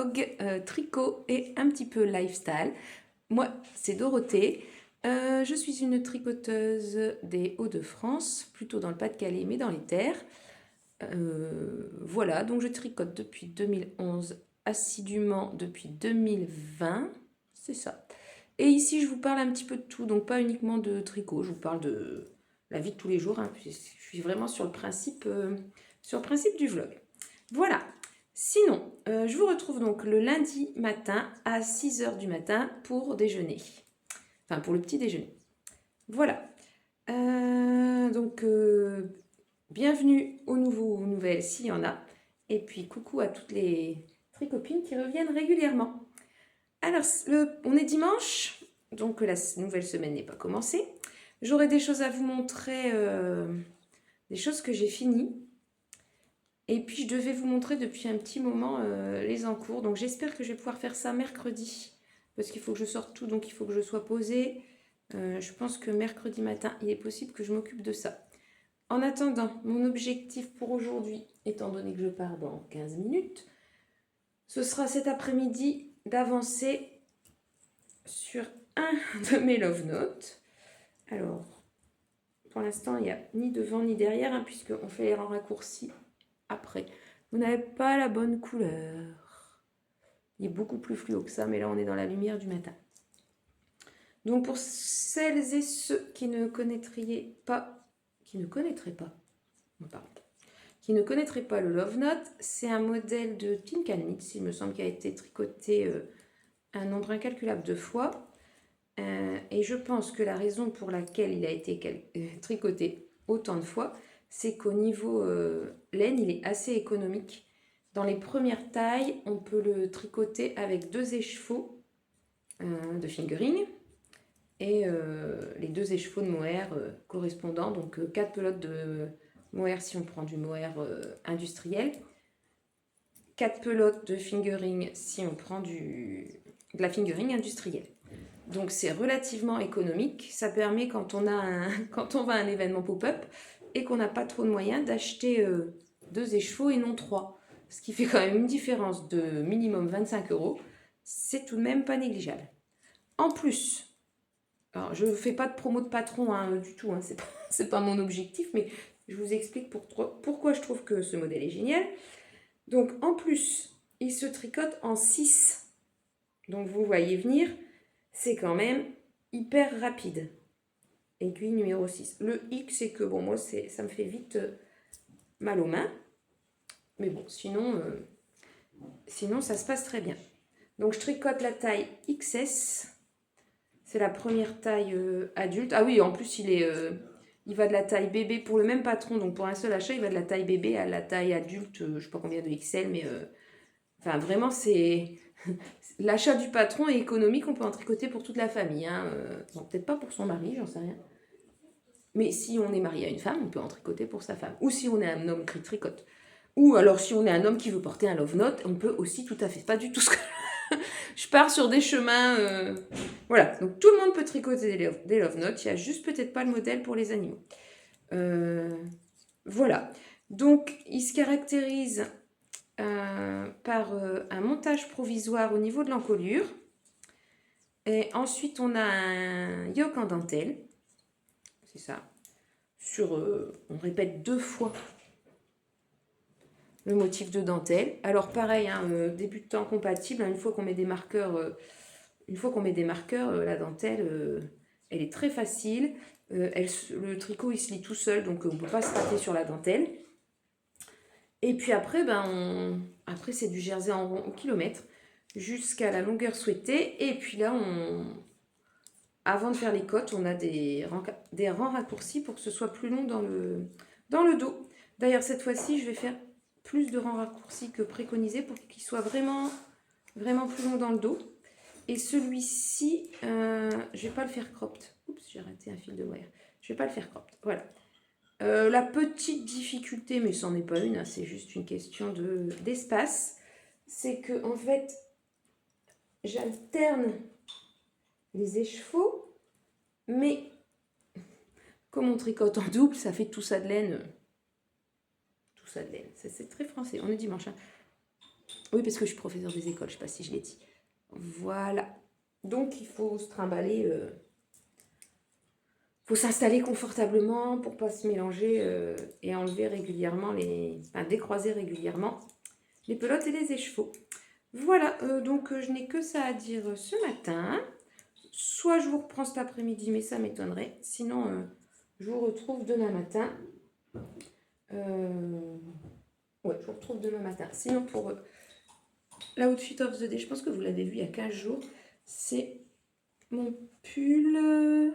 vlog tricot et un petit peu lifestyle. Moi, c'est Dorothée. Je suis une tricoteuse des Hauts-de-France, plutôt dans le Pas-de-Calais, mais dans les terres. Voilà, donc je tricote depuis 2011, assidûment depuis 2020, c'est ça. Et ici, je vous parle un petit peu de tout, donc pas uniquement de tricot, je vous parle de la vie de tous les jours, hein, je suis vraiment sur le principe du vlog. Voilà. Sinon, je vous retrouve donc le lundi matin à 6 h du matin pour déjeuner. Enfin, pour le petit déjeuner. Voilà. Bienvenue aux nouveaux, aux nouvelles s'il y en a. Et puis, coucou à toutes les tricopines qui reviennent régulièrement. Alors, on est dimanche, donc la nouvelle semaine n'est pas commencée. J'aurai des choses à vous montrer, des choses que j'ai finies. Et puis, je devais vous montrer depuis un petit moment les encours. Donc, j'espère que je vais pouvoir faire ça mercredi. Parce qu'il faut que je sorte tout, donc il faut que je sois posée. Je pense que mercredi matin, il est possible que je m'occupe de ça. En attendant, mon objectif pour aujourd'hui, étant donné que je pars dans 15 minutes, ce sera cet après-midi d'avancer sur un de mes love notes. Alors, pour l'instant, il n'y a ni devant ni derrière, hein, puisqu'on fait les rangs raccourcis après. Vous n'avez pas la bonne couleur. Il est beaucoup plus fluo que ça, mais là, on est dans la lumière du matin. Donc, pour celles et ceux qui ne connaîtraient pas, qui ne connaîtraient pas le Love Note, c'est un modèle de Pink & Knits, il me semble, qui a été tricoté un nombre incalculable de fois. Et je pense que la raison pour laquelle il a été tricoté autant de fois, c'est qu'au niveau laine, il est assez économique. Dans les premières tailles, on peut le tricoter avec 2 écheveaux de fingering et les 2 écheveaux de mohair correspondants, donc 4 pelotes de mohair si on prend du mohair industriel, 4 pelotes de fingering si on prend de la fingering industrielle. Donc c'est relativement économique, ça permet quand on va à un événement pop-up et qu'on n'a pas trop de moyens d'acheter 2 écheveaux et non 3, ce qui fait quand même une différence de minimum 25 €, c'est tout de même pas négligeable. En plus, alors je ne fais pas de promo de patron du tout, hein, c'est pas mon objectif, mais je vous explique pourquoi je trouve que ce modèle est génial. Donc en plus, il se tricote en 6, donc vous voyez venir, c'est quand même hyper rapide. Aiguille numéro 6. Le hic, c'est que bon, moi, ça me fait vite mal aux mains. Mais bon, sinon, ça se passe très bien. Donc, je tricote la taille XS. C'est la première taille adulte. Ah oui, en plus, il va de la taille bébé pour le même patron. Donc, pour un seul achat, il va de la taille bébé à la taille adulte. Je ne sais pas combien de XL, mais enfin, vraiment, c'est... L'achat du patron est économique, on peut en tricoter pour toute la famille. Hein. Bon, peut-être pas pour son mari, j'en sais rien. Mais si on est marié à une femme, on peut en tricoter pour sa femme. Ou si on est un homme qui tricote. Ou alors si on est un homme qui veut porter un love note, on peut aussi tout à fait. Pas du tout ce que... Je pars sur des chemins... Voilà, donc tout le monde peut tricoter des love notes. Il n'y a juste peut-être pas le modèle pour les animaux. Voilà. Donc, il se caractérise par un montage provisoire au niveau de l'encolure. Et ensuite, on a un yoke en dentelle. C'est ça. On répète 2 fois le motif de dentelle. Alors pareil, hein, débutant compatible, hein, une fois qu'on met des marqueurs, la dentelle, elle est très facile. Le tricot, il se lie tout seul, donc on ne peut pas se rater sur la dentelle. Et puis après, après c'est du jersey au kilomètre jusqu'à la longueur souhaitée. Et puis là, avant de faire les cottes, on a des rangs raccourcis pour que ce soit plus long dans le dos. D'ailleurs, cette fois-ci, je vais faire plus de rangs raccourcis que préconisé pour qu'il soit vraiment, vraiment plus long dans le dos. Et celui-ci, je ne vais pas le faire cropped. Oups, j'ai raté un fil de wire. Je ne vais pas le faire cropped. Voilà. La petite difficulté, mais c'en est pas une, hein, c'est juste une question d'espace, c'est que en fait, j'alterne les écheveaux, mais comme on tricote en double, ça fait tout ça de laine. Tout ça de laine. C'est très français. On est dimanche. Hein. Oui, parce que je suis professeur des écoles, je ne sais pas si je l'ai dit. Voilà. Donc, il faut se trimballer, faut s'installer confortablement pour ne pas se mélanger et enlever régulièrement enfin, décroiser régulièrement les pelotes et les écheveaux. Voilà, donc je n'ai que ça à dire ce matin. Soit je vous reprends cet après-midi, mais ça m'étonnerait. Sinon, je vous retrouve demain matin. Ouais, je vous retrouve demain matin. Sinon, pour l'outfit of the day, je pense que vous l'avez vu il y a 15 jours. C'est mon pull,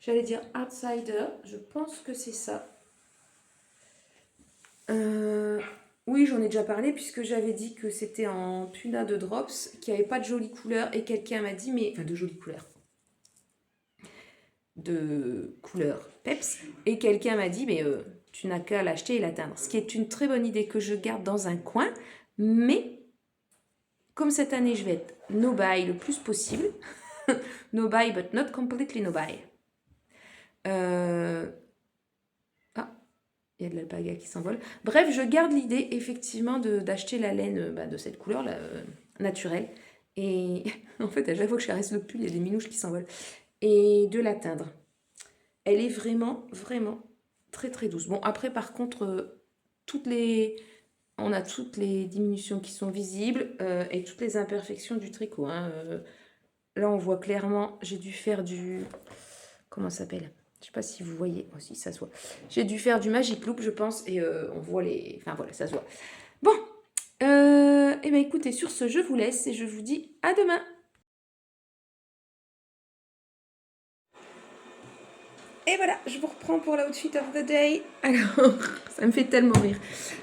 j'allais dire Outsider. Je pense que c'est ça. Oui, j'en ai déjà parlé puisque j'avais dit que c'était en puna de drops, qui n'avait pas de jolies couleurs. Et quelqu'un m'a dit, mais... Enfin, de jolies couleurs. De couleur peps. Et quelqu'un m'a dit, mais tu n'as qu'à l'acheter et l'atteindre. Ce qui est une très bonne idée que je garde dans un coin. Mais, comme cette année, je vais être no buy le plus possible. No buy, but not completely no buy. Ah, il y a de l'alpaga qui s'envole. Bref, je garde l'idée, effectivement, d'acheter la laine de cette couleur là, naturelle. Et en fait, à chaque fois que je caresse le pull, il y a des minouches qui s'envolent. Et de l'atteindre. Elle est vraiment, vraiment très, très douce. Bon, après, par contre, on a toutes les diminutions qui sont visibles et toutes les imperfections du tricot. Hein. Là, on voit clairement, j'ai dû faire du... Comment ça s'appelle? Je ne sais pas si vous voyez. Oh, si, ça se voit. J'ai dû faire du Magic Loop, je pense, et on voit les... Enfin, voilà, ça se voit. Bon, et bien écoutez, sur ce, je vous laisse et je vous dis à demain. Et voilà, je vous reprends pour l'outfit of the day. Alors, ça me fait tellement rire.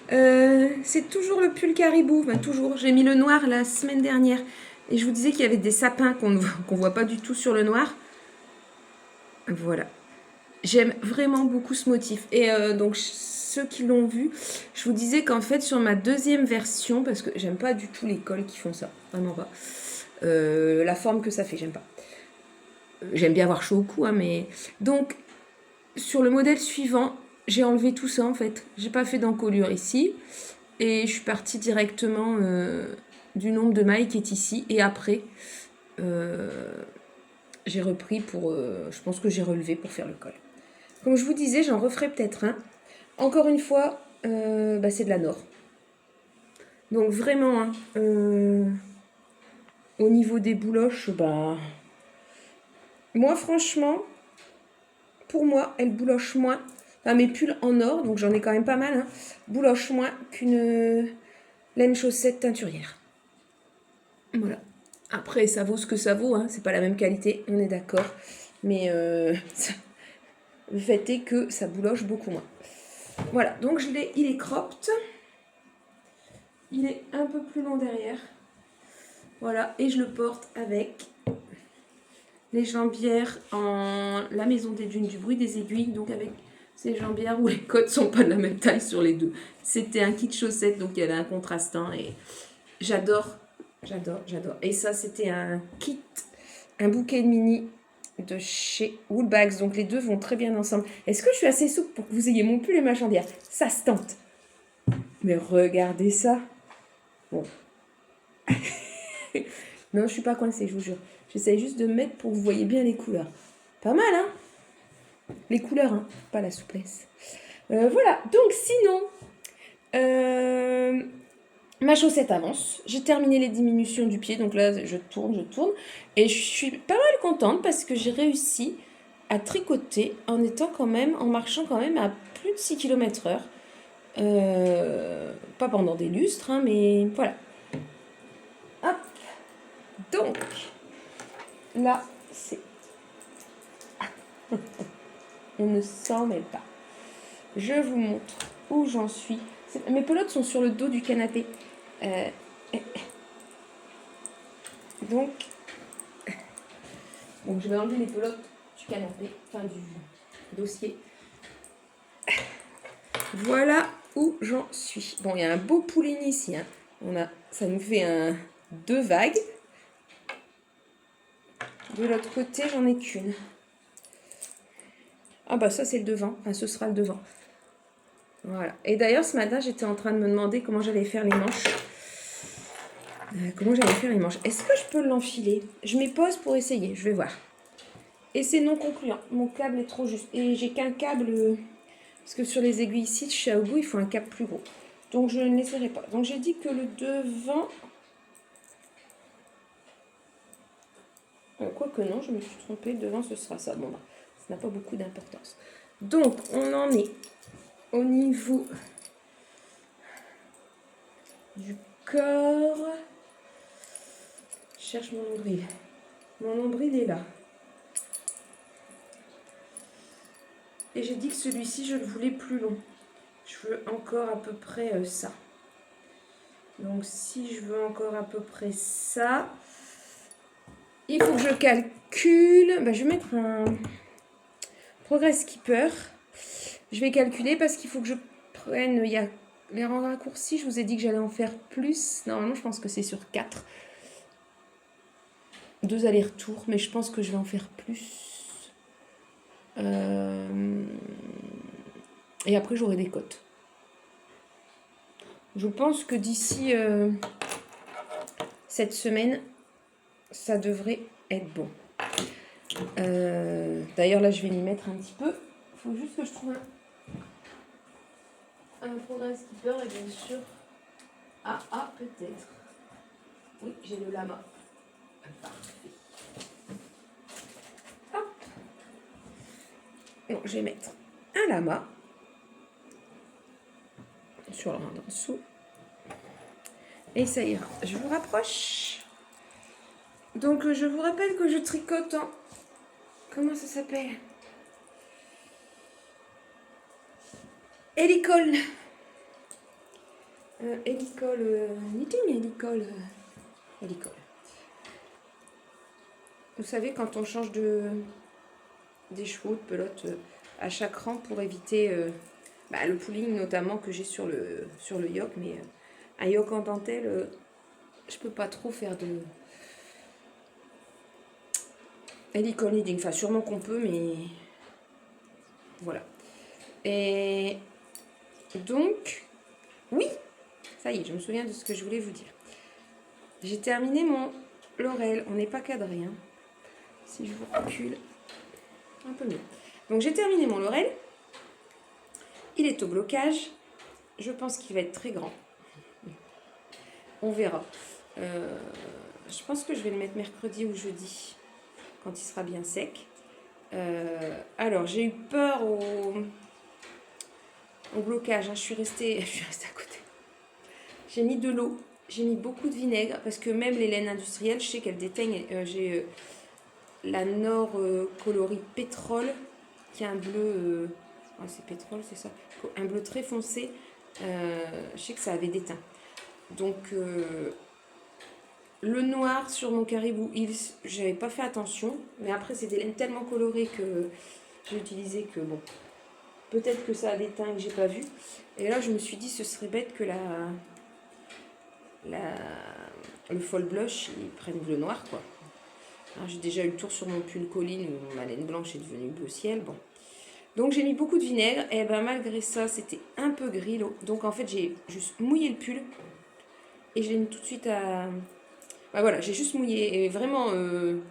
C'est toujours le pull caribou, enfin toujours. J'ai mis le noir la semaine dernière. Et je vous disais qu'il y avait des sapins qu'on voit pas du tout sur le noir. Voilà. J'aime vraiment beaucoup ce motif. Et donc, ceux qui l'ont vu, je vous disais qu'en fait, sur ma deuxième version, parce que j'aime pas du tout les cols qui font ça, vraiment pas. La forme que ça fait, j'aime pas. J'aime bien avoir chaud au cou, hein, mais... Donc, sur le modèle suivant, j'ai enlevé tout ça en fait. J'ai pas fait d'encolure ici. Et je suis partie directement du nombre de mailles qui est ici. Et après, j'ai repris pour... je pense que j'ai relevé pour faire le col. Comme je vous disais, j'en referai peut-être un. Encore une fois, c'est de la Nord. Donc vraiment, hein, au niveau des bouloches, moi franchement... Pour moi, elle bouloche moins. Enfin, mes pulls en or, donc j'en ai quand même pas mal, hein, bouloche moins qu'une laine chaussette teinturière. Voilà. Après, ça vaut ce que ça vaut, hein, c'est pas la même qualité, on est d'accord. Mais le fait est que ça bouloche beaucoup moins. Voilà, donc il est cropped. Il est un peu plus long derrière. Voilà, et je le porte avec les jambières en la maison des dunes du bruit des aiguilles, donc avec ces jambières où les côtes sont pas de la même taille sur les deux. C'était un kit chaussette, donc il y avait un contrastant et j'adore, j'adore, j'adore. Et ça, c'était un kit, un bouquet de mini de chez Woolbags, donc les deux vont très bien ensemble. Est-ce que je suis assez souple pour que vous ayez mon pull et ma jambière? Ça se tente. Mais regardez ça. Bon. Non, je suis pas coincée, je vous jure. J'essaie juste de mettre pour que vous voyez bien les couleurs. Pas mal, hein? Les couleurs, hein? Pas la souplesse. Voilà, donc sinon, ma chaussette avance. J'ai terminé les diminutions du pied, donc là, je tourne. Et je suis pas mal contente parce que j'ai réussi à tricoter en marchant quand même à plus de 6 km/h. Pas pendant des lustres, hein, mais voilà. Hop. Donc, là, c'est... On ne s'en mêle pas. Je vous montre où j'en suis. Mes pelotes sont sur le dos du canapé. Donc, je vais enlever les pelotes du canapé, enfin du dossier. Voilà où j'en suis. Bon, il y a un beau pouline ici. Hein. Ça nous fait 2 vagues. De l'autre côté, j'en ai qu'une. Ah bah ça, c'est le devant. Enfin, ce sera le devant. Voilà. Et d'ailleurs, ce matin, j'étais en train de me demander comment j'allais faire les manches. Comment j'allais faire les manches? Est-ce que je peux l'enfiler? Je mets pause pour essayer, je vais voir. Et c'est non concluant, mon câble est trop juste. Et j'ai qu'un câble, parce que sur les aiguilles ici, chez Xiaogu, il faut un câble plus gros. Donc je ne l'essaierai pas. Donc j'ai dit que le devant... Quoique non, je me suis trompée, devant ce sera ça. Bon, bah, ça n'a pas beaucoup d'importance. Donc on en est au niveau du corps. Je cherche mon nombril. Mon nombril est là. Et j'ai dit que celui-ci, je le voulais plus long. Je veux encore à peu près ça. Donc si je veux encore à peu près ça, il faut que je calcule. Bah, je vais mettre un Progress Keeper. Je vais calculer parce qu'il faut que je prenne... Il y a les raccourcis, je vous ai dit que j'allais en faire plus. Normalement, je pense que c'est sur 4. 2 allers-retours, mais je pense que je vais en faire plus. Et après, j'aurai des cotes. Je pense que d'ici cette semaine, ça devrait être bon. D'ailleurs, là, je vais m'y mettre un petit peu. Il faut juste que je trouve un Progress Keeper et bien sûr... Ah, peut-être. Oui, j'ai le lama. Parfait. Hop. Bon, je vais mettre un lama sur le rang en dessous. Et ça ira. Je vous rapproche. Donc, je vous rappelle que je tricote en... Comment ça s'appelle? Hélicole. Hélicole knitting, hélicole. Vous savez, quand on change des chevaux, de pelote à chaque rang pour éviter le pooling notamment que j'ai sur le yoke, mais un yoke en dentelle, je peux pas trop faire de hélicole knitting. Enfin, sûrement qu'on peut, mais voilà. Et donc, oui, ça y est, je me souviens de ce que je voulais vous dire. J'ai terminé mon Laurel. On n'est pas cadré, hein. Si je vous recule un peu mieux. Donc j'ai terminé mon Laurel. Il est au blocage. Je pense qu'il va être très grand. On verra. Je pense que je vais le mettre mercredi ou jeudi, quand il sera bien sec. Alors j'ai eu peur au blocage. Hein. Je suis restée à côté. J'ai mis de l'eau. J'ai mis beaucoup de vinaigre parce que même les laines industrielles, je sais qu'elles déteignent. J'ai la Nord coloris pétrole qui a un bleu. C'est pétrole, c'est ça. Un bleu très foncé. Je sais que ça avait déteint. Donc le noir sur mon Caribou Hills, j'avais pas fait attention. Mais après, c'est des laines tellement colorées que j'ai utilisé que bon. Peut-être que ça a déteint et que j'ai pas vu. Et là, je me suis dit, ce serait bête que le fall blush, ils prennent bleu noir, quoi. J'ai déjà eu le tour sur mon pull colline où ma laine blanche est devenue bleu ciel. Bon. Donc j'ai mis beaucoup de vinaigre. Et ben malgré ça, c'était un peu gris l'eau. Donc en fait, j'ai juste mouillé le pull. Et je l'ai mis tout de suite à... voilà, j'ai juste mouillé. Et vraiment, le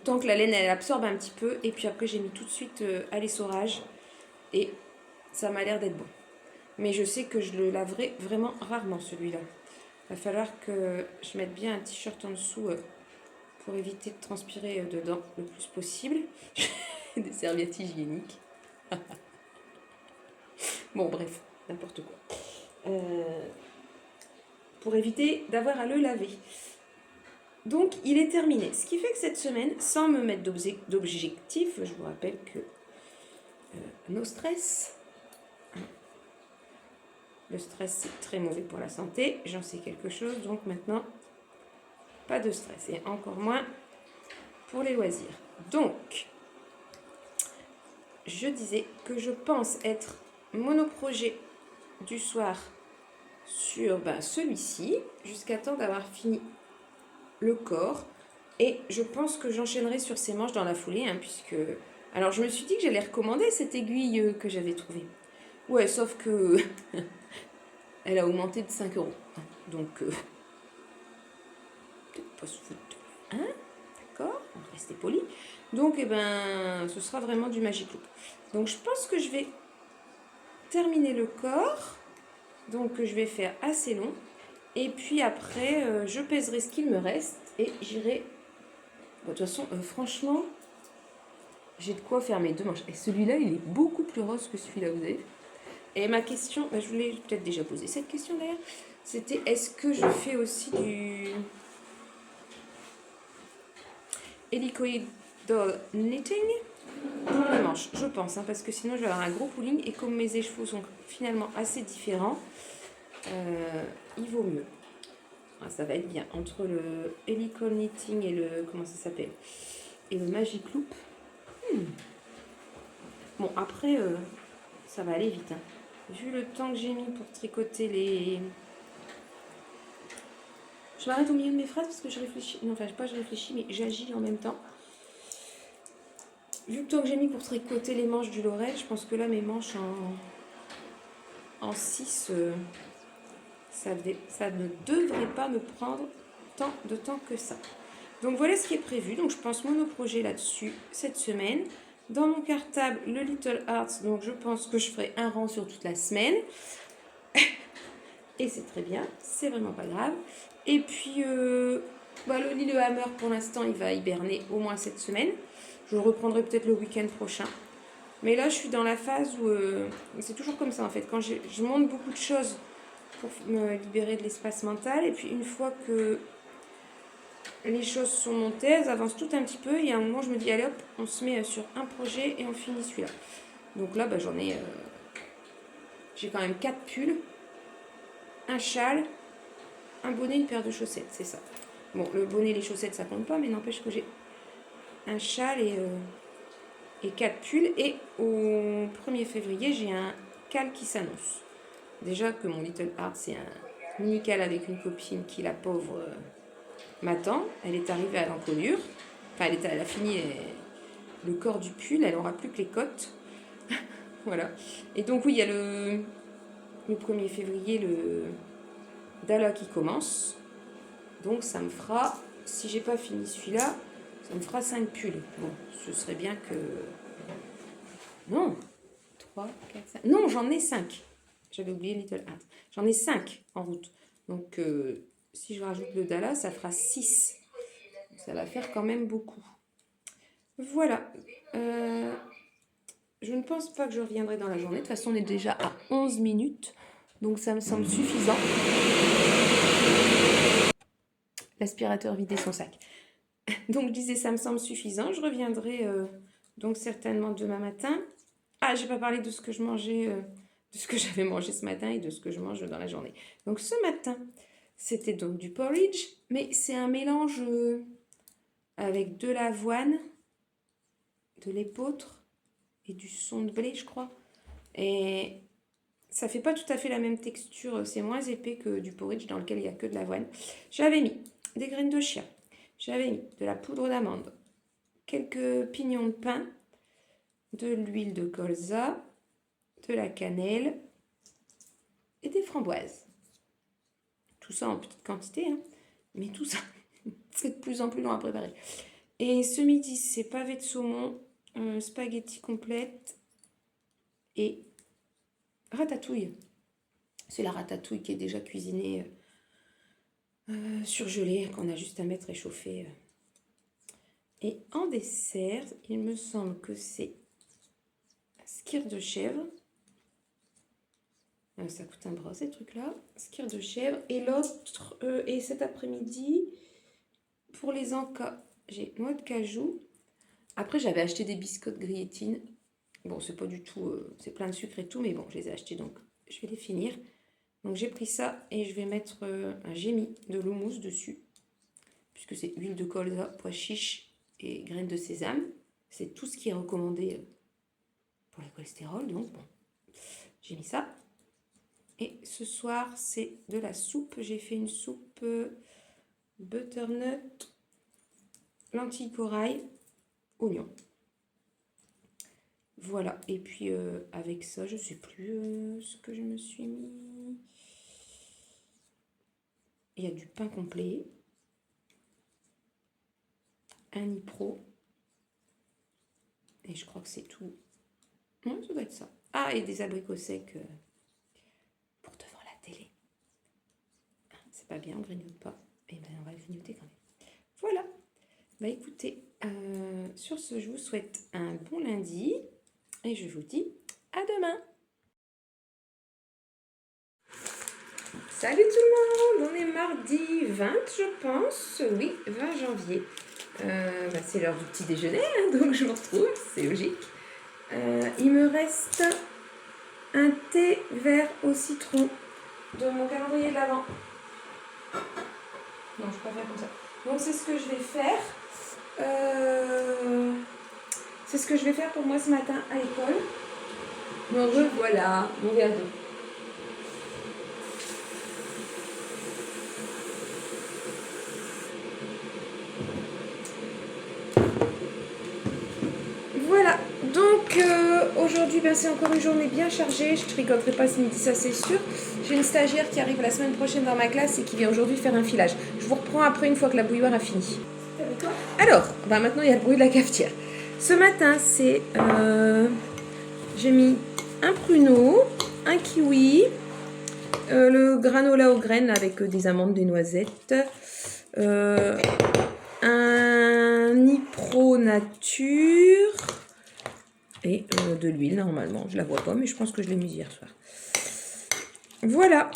temps que la laine, elle absorbe un petit peu. Et puis après, j'ai mis tout de suite à l'essorage. Et ça m'a l'air d'être bon. Mais je sais que je le laverai vraiment rarement, celui-là. Il va falloir que je mette bien un t-shirt en dessous pour éviter de transpirer dedans le plus possible. Des serviettes hygiéniques. Bon, bref, n'importe quoi. Pour éviter d'avoir à le laver. Donc, il est terminé. Ce qui fait que cette semaine, sans me mettre d'objectif, je vous rappelle que no stress. Le stress, c'est très mauvais pour la santé. J'en sais quelque chose. Donc maintenant, pas de stress. Et encore moins pour les loisirs. Donc, je disais que je pense être monoprojet du soir sur celui-ci, jusqu'à temps d'avoir fini le corps. Et je pense que j'enchaînerai sur ces manches dans la foulée, hein, puisque... Alors, je me suis dit que j'allais recommander cette aiguille que j'avais trouvée. Ouais, sauf que... elle a augmenté de 5 €. Donc, pas se foutre. Hein? D'accord, on va rester poli. Donc, eh ben, ce sera vraiment du Magic Loop. Donc, je pense que je vais terminer le corps. Donc, je vais faire assez long. Et puis après, je pèserai ce qu'il me reste et j'irai. Bon, de toute façon, franchement, j'ai de quoi faire mes 2 manches. Et celui-là, il est beaucoup plus rose que celui-là, vous avez vu. Et ma question, je vous l'ai peut-être déjà posé cette question d'ailleurs, c'était est-ce que je fais aussi du helicoidal knitting pour les manches? Je pense, hein, parce que sinon je vais avoir un gros pooling et comme mes écheveaux sont finalement assez différents, il vaut mieux. Ah, ça va être bien entre le helical knitting et le comment ça s'appelle et le magic loop. Bon après ça va aller vite. Hein. Vu le temps que j'ai mis pour tricoter les... Je m'arrête au milieu de mes phrases parce que je réfléchis. Non, enfin, pas je réfléchis, mais j'agis en même temps. Vu le temps que j'ai mis pour tricoter les manches du loret, je pense que là, mes manches en 6, ça ne devrait pas me prendre tant de temps que ça. Donc voilà ce qui est prévu. Donc je pense monoprojet là-dessus cette semaine. Dans mon cartable, le Little Hearts. Donc je pense que je ferai un rang sur toute la semaine. Et c'est très bien. C'est vraiment pas grave. Et puis, le Lillehammer, pour l'instant, il va hiberner au moins cette semaine. Je le reprendrai peut-être le week-end prochain. Mais là, je suis dans la phase où... c'est toujours comme ça, en fait. Quand je monte beaucoup de choses pour me libérer de l'espace mental. Et puis, une fois que les choses sont montées, elles avancent tout un petit peu. Et à un moment, je me dis, allez hop, on se met sur un projet et on finit celui-là. Donc là, j'en ai... j'ai quand même 4 pulls, un châle, un bonnet, une paire de chaussettes, c'est ça. Bon, le bonnet et les chaussettes, ça compte pas, mais n'empêche que j'ai un châle et 4 pulls. Et au 1er février, j'ai un cal qui s'annonce. Déjà que mon Little Heart, c'est un mini cal avec une copine qui, la pauvre, m'attend. Elle est arrivée à l'encolure. Enfin, elle a fini le corps du pull, elle n'aura plus que les côtes. Voilà. Et donc, oui, il y a le 1er février, le Dala qui commence. Donc, ça me fera, si j'ai pas fini celui-là, ça me fera 5 pulls. Bon, ce serait bien que... Non, 3, 4, 5... Non, j'en ai 5. J'avais oublié Little Heart. J'en ai 5 en route. Donc, si je rajoute le Dala, ça fera 6. Ça va faire quand même beaucoup. Voilà. Je ne pense pas que je reviendrai dans la journée. De toute façon, on est déjà à 11 minutes. Donc, ça me semble suffisant. L'aspirateur vidait son sac. Donc, je disais, ça me semble suffisant. Je reviendrai donc certainement demain matin. Ah, j'ai pas parlé de ce que je mangeais, de ce que j'avais mangé ce matin et de ce que je mange dans la journée. Donc, ce matin, c'était donc du porridge, mais c'est un mélange avec de l'avoine, de l'épeautre et du son de blé, je crois. Et ça fait pas tout à fait la même texture, c'est moins épais que du porridge dans lequel il n'y a que de l'avoine. J'avais mis des graines de chia, j'avais mis de la poudre d'amande, quelques pignons de pain, de l'huile de colza, de la cannelle et des framboises. Tout ça en petite quantité, hein, mais tout ça, c'est de plus en plus long à préparer. Et ce midi, c'est pavé de saumon, spaghetti complète et ratatouille. C'est la ratatouille qui est déjà cuisinée, surgelée, qu'on a juste à mettre réchauffer. Et en dessert, il me semble que c'est skyr de chèvre. Ça coûte un bras ces trucs-là. Skyr de chèvre. Et l'autre, et cet après-midi, pour les encas, j'ai noix de cajou. Après, j'avais acheté des biscottes grillotines. Bon, c'est pas du tout... c'est plein de sucre et tout, mais bon, je les ai achetés, donc je vais les finir. Donc, j'ai pris ça et je vais mettre j'ai mis de l'houmous dessus. Puisque c'est huile de colza, pois chiches et graines de sésame. C'est tout ce qui est recommandé pour le cholestérol, donc bon. J'ai mis ça. Et ce soir, c'est de la soupe. J'ai fait une soupe butternut, lentilles corail, oignon. Voilà. Et puis, avec ça, je ne sais plus ce que je me suis mis. Il y a du pain complet. un Nipro. Et je crois que c'est tout. Non, ça doit être ça. Ah, et des abricots secs pour devant la télé. C'est pas bien, on grignote pas. Et ben on va grignoter quand même. Voilà. Bah écoutez, sur ce, je vous souhaite un bon lundi. Et je vous dis à demain. Salut tout le monde, on est mardi 20 je pense, oui 20 janvier. C'est l'heure du petit déjeuner, hein, donc je me retrouve, c'est logique. Il me reste un thé vert au citron de mon calendrier de l'Avent. Non, je préfère comme ça. Donc c'est ce que je vais faire. C'est ce que je vais faire pour moi ce matin à l'école. Me revoilà, mon verre d'eau. Voilà, donc aujourd'hui c'est encore une journée bien chargée, je ne tricoterai pas ce midi, ça c'est sûr. J'ai une stagiaire qui arrive la semaine prochaine dans ma classe et qui vient aujourd'hui faire un filage. Je vous reprends après une fois que la bouilloire a fini. Alors, maintenant il y a le bruit de la cafetière. Ce matin j'ai mis un pruneau, un kiwi, le granola aux graines avec des amandes, des noisettes, un Nipro nature et de l'huile normalement. Je la vois pas mais je pense que je l'ai mise hier soir. Voilà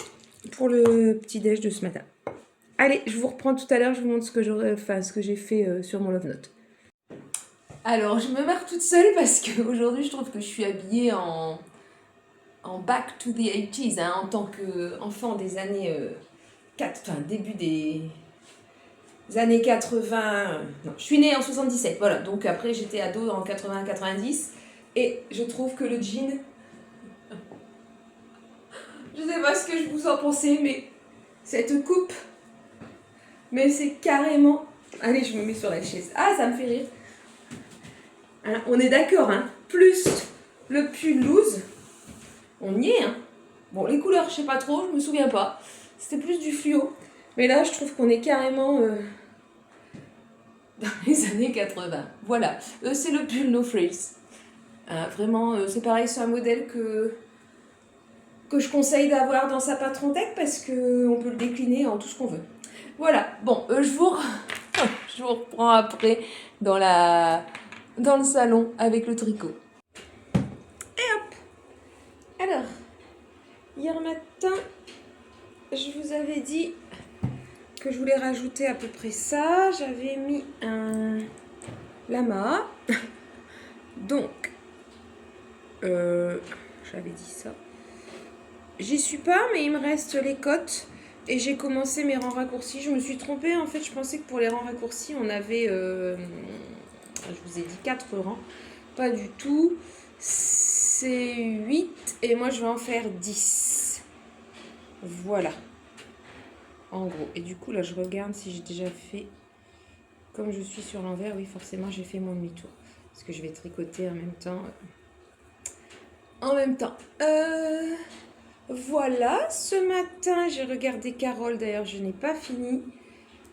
pour le petit déj de ce matin. Allez, je vous reprends tout à l'heure, je vous montre ce que j'ai fait sur mon Love Note. Alors, je me marre toute seule parce qu'aujourd'hui, je trouve que je suis habillée en back to the 80s, hein, en tant qu'enfant des années début des années 80. Non, je suis née en 77, voilà. Donc après, j'étais ado en 80-90. Et je trouve que le jean... Je sais pas ce que je vous en pensez, mais cette coupe... Mais c'est carrément... Allez, je me mets sur la chaise. Ah, ça me fait rire. Hein, on est d'accord, hein. Plus le pull loose, on y est, hein. Bon, les couleurs, je sais pas trop, je me souviens pas. C'était plus du fluo. Mais là, je trouve qu'on est carrément dans les années 80. Voilà, c'est le pull No Frills. Vraiment, c'est pareil, c'est un modèle que je conseille d'avoir dans sa patron tech parce qu'on peut le décliner en tout ce qu'on veut. Voilà, bon, je vous reprends après dans le salon avec le tricot. Et hop. Alors, hier matin, je vous avais dit que je voulais rajouter à peu près ça. J'avais mis un lama. Donc, j'avais dit ça. J'y suis pas, mais il me reste les côtes. Et j'ai commencé mes rangs raccourcis. Je me suis trompée, en fait, je pensais que pour les rangs raccourcis, on avait... je vous ai dit 4 rangs. Pas du tout. C'est 8 et moi, je vais en faire 10. Voilà. En gros. Et du coup, là, je regarde si j'ai déjà fait... Comme je suis sur l'envers, oui, forcément, j'ai fait mon demi-tour. Parce que je vais tricoter en même temps. Voilà, ce matin, j'ai regardé Carole. D'ailleurs, je n'ai pas fini.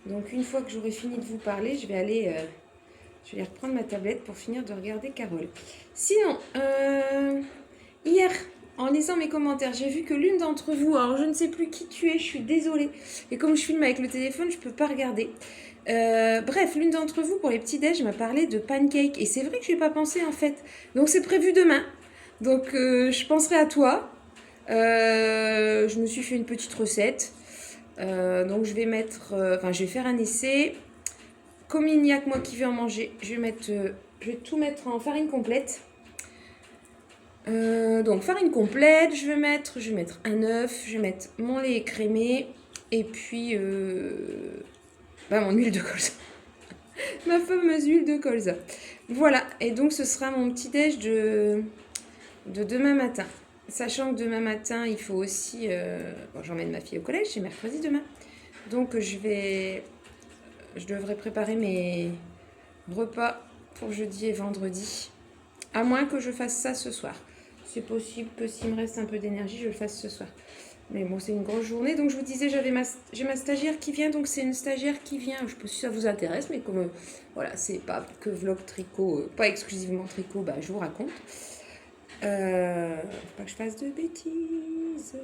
Donc, une fois que j'aurai fini de vous parler, je vais aller reprendre ma tablette pour finir de regarder Carole. Sinon, hier, en lisant mes commentaires, j'ai vu que l'une d'entre vous, alors je ne sais plus qui tu es, je suis désolée. Et comme je filme avec le téléphone, je ne peux pas regarder. Bref, l'une d'entre vous, pour les petits déj, m'a parlé de pancake. Et c'est vrai que je n'y ai pas pensé, en fait. Donc, c'est prévu demain. Donc, je penserai à toi. Je me suis fait une petite recette. Donc, je vais mettre... je vais faire un essai. Comme il n'y a que moi qui vais en manger, je vais tout mettre en farine complète. Donc, farine complète, je vais mettre un œuf, je vais mettre mon lait écrémé et puis mon huile de colza. Ma fameuse huile de colza. Voilà, et donc ce sera mon petit déj de demain matin. Sachant que demain matin, il faut aussi... j'emmène ma fille au collège, c'est mercredi demain. Donc, je devrais préparer mes repas pour jeudi et vendredi. À moins que je fasse ça ce soir. C'est possible que s'il me reste un peu d'énergie, je le fasse ce soir. Mais bon, c'est une grosse journée. Donc, je vous disais, j'ai ma stagiaire qui vient. Donc, c'est une stagiaire qui vient. Je ne sais pas si ça vous intéresse, mais comme voilà, c'est pas que vlog tricot, pas exclusivement tricot, bah, je vous raconte. Faut pas que je fasse de bêtises.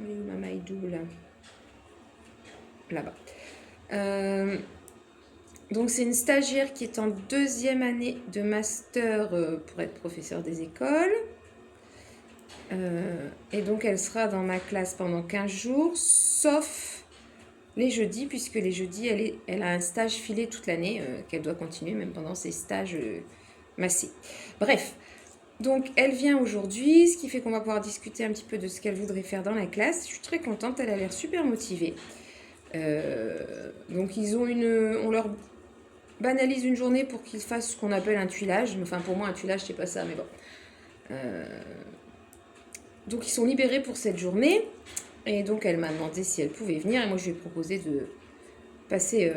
Elle est où ma maille double? Là-bas. Donc, c'est une stagiaire qui est en 2e année de master pour être professeur des écoles. Et donc, elle sera dans ma classe pendant 15 jours, sauf les jeudis, puisque les jeudis, elle a un stage filé toute l'année, qu'elle doit continuer, même pendant ses stages massés. Bref, donc elle vient aujourd'hui, ce qui fait qu'on va pouvoir discuter un petit peu de ce qu'elle voudrait faire dans la classe. Je suis très contente, elle a l'air super motivée. Donc, on leur banalise une journée pour qu'ils fassent ce qu'on appelle un tuilage. Enfin, pour moi, un tuilage, c'est pas ça, mais bon. Donc, ils sont libérés pour cette journée. Et donc, elle m'a demandé si elle pouvait venir. Et moi, je lui ai proposé de passer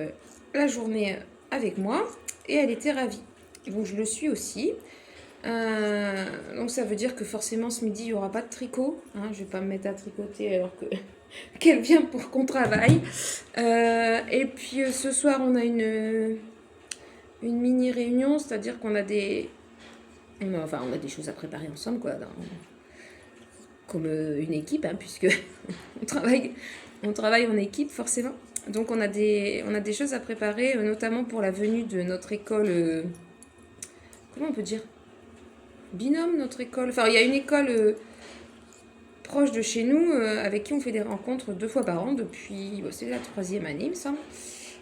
la journée avec moi. Et elle était ravie. Donc, je le suis aussi. Donc, ça veut dire que forcément, ce midi, il n'y aura pas de tricot. Hein, je ne vais pas me mettre à tricoter alors qu'elle vient pour qu'on travaille. Et puis, ce soir, on a une mini-réunion. C'est-à-dire qu'on a des choses à préparer ensemble, quoi. Comme une équipe, hein, puisque on travaille en équipe forcément. Donc on a des choses à préparer, notamment pour la venue de notre école, comment on peut dire, binôme, notre école. Enfin, il y a une école proche de chez nous avec qui on fait des rencontres 2 fois par an depuis, c'est la 3e année, il me semble.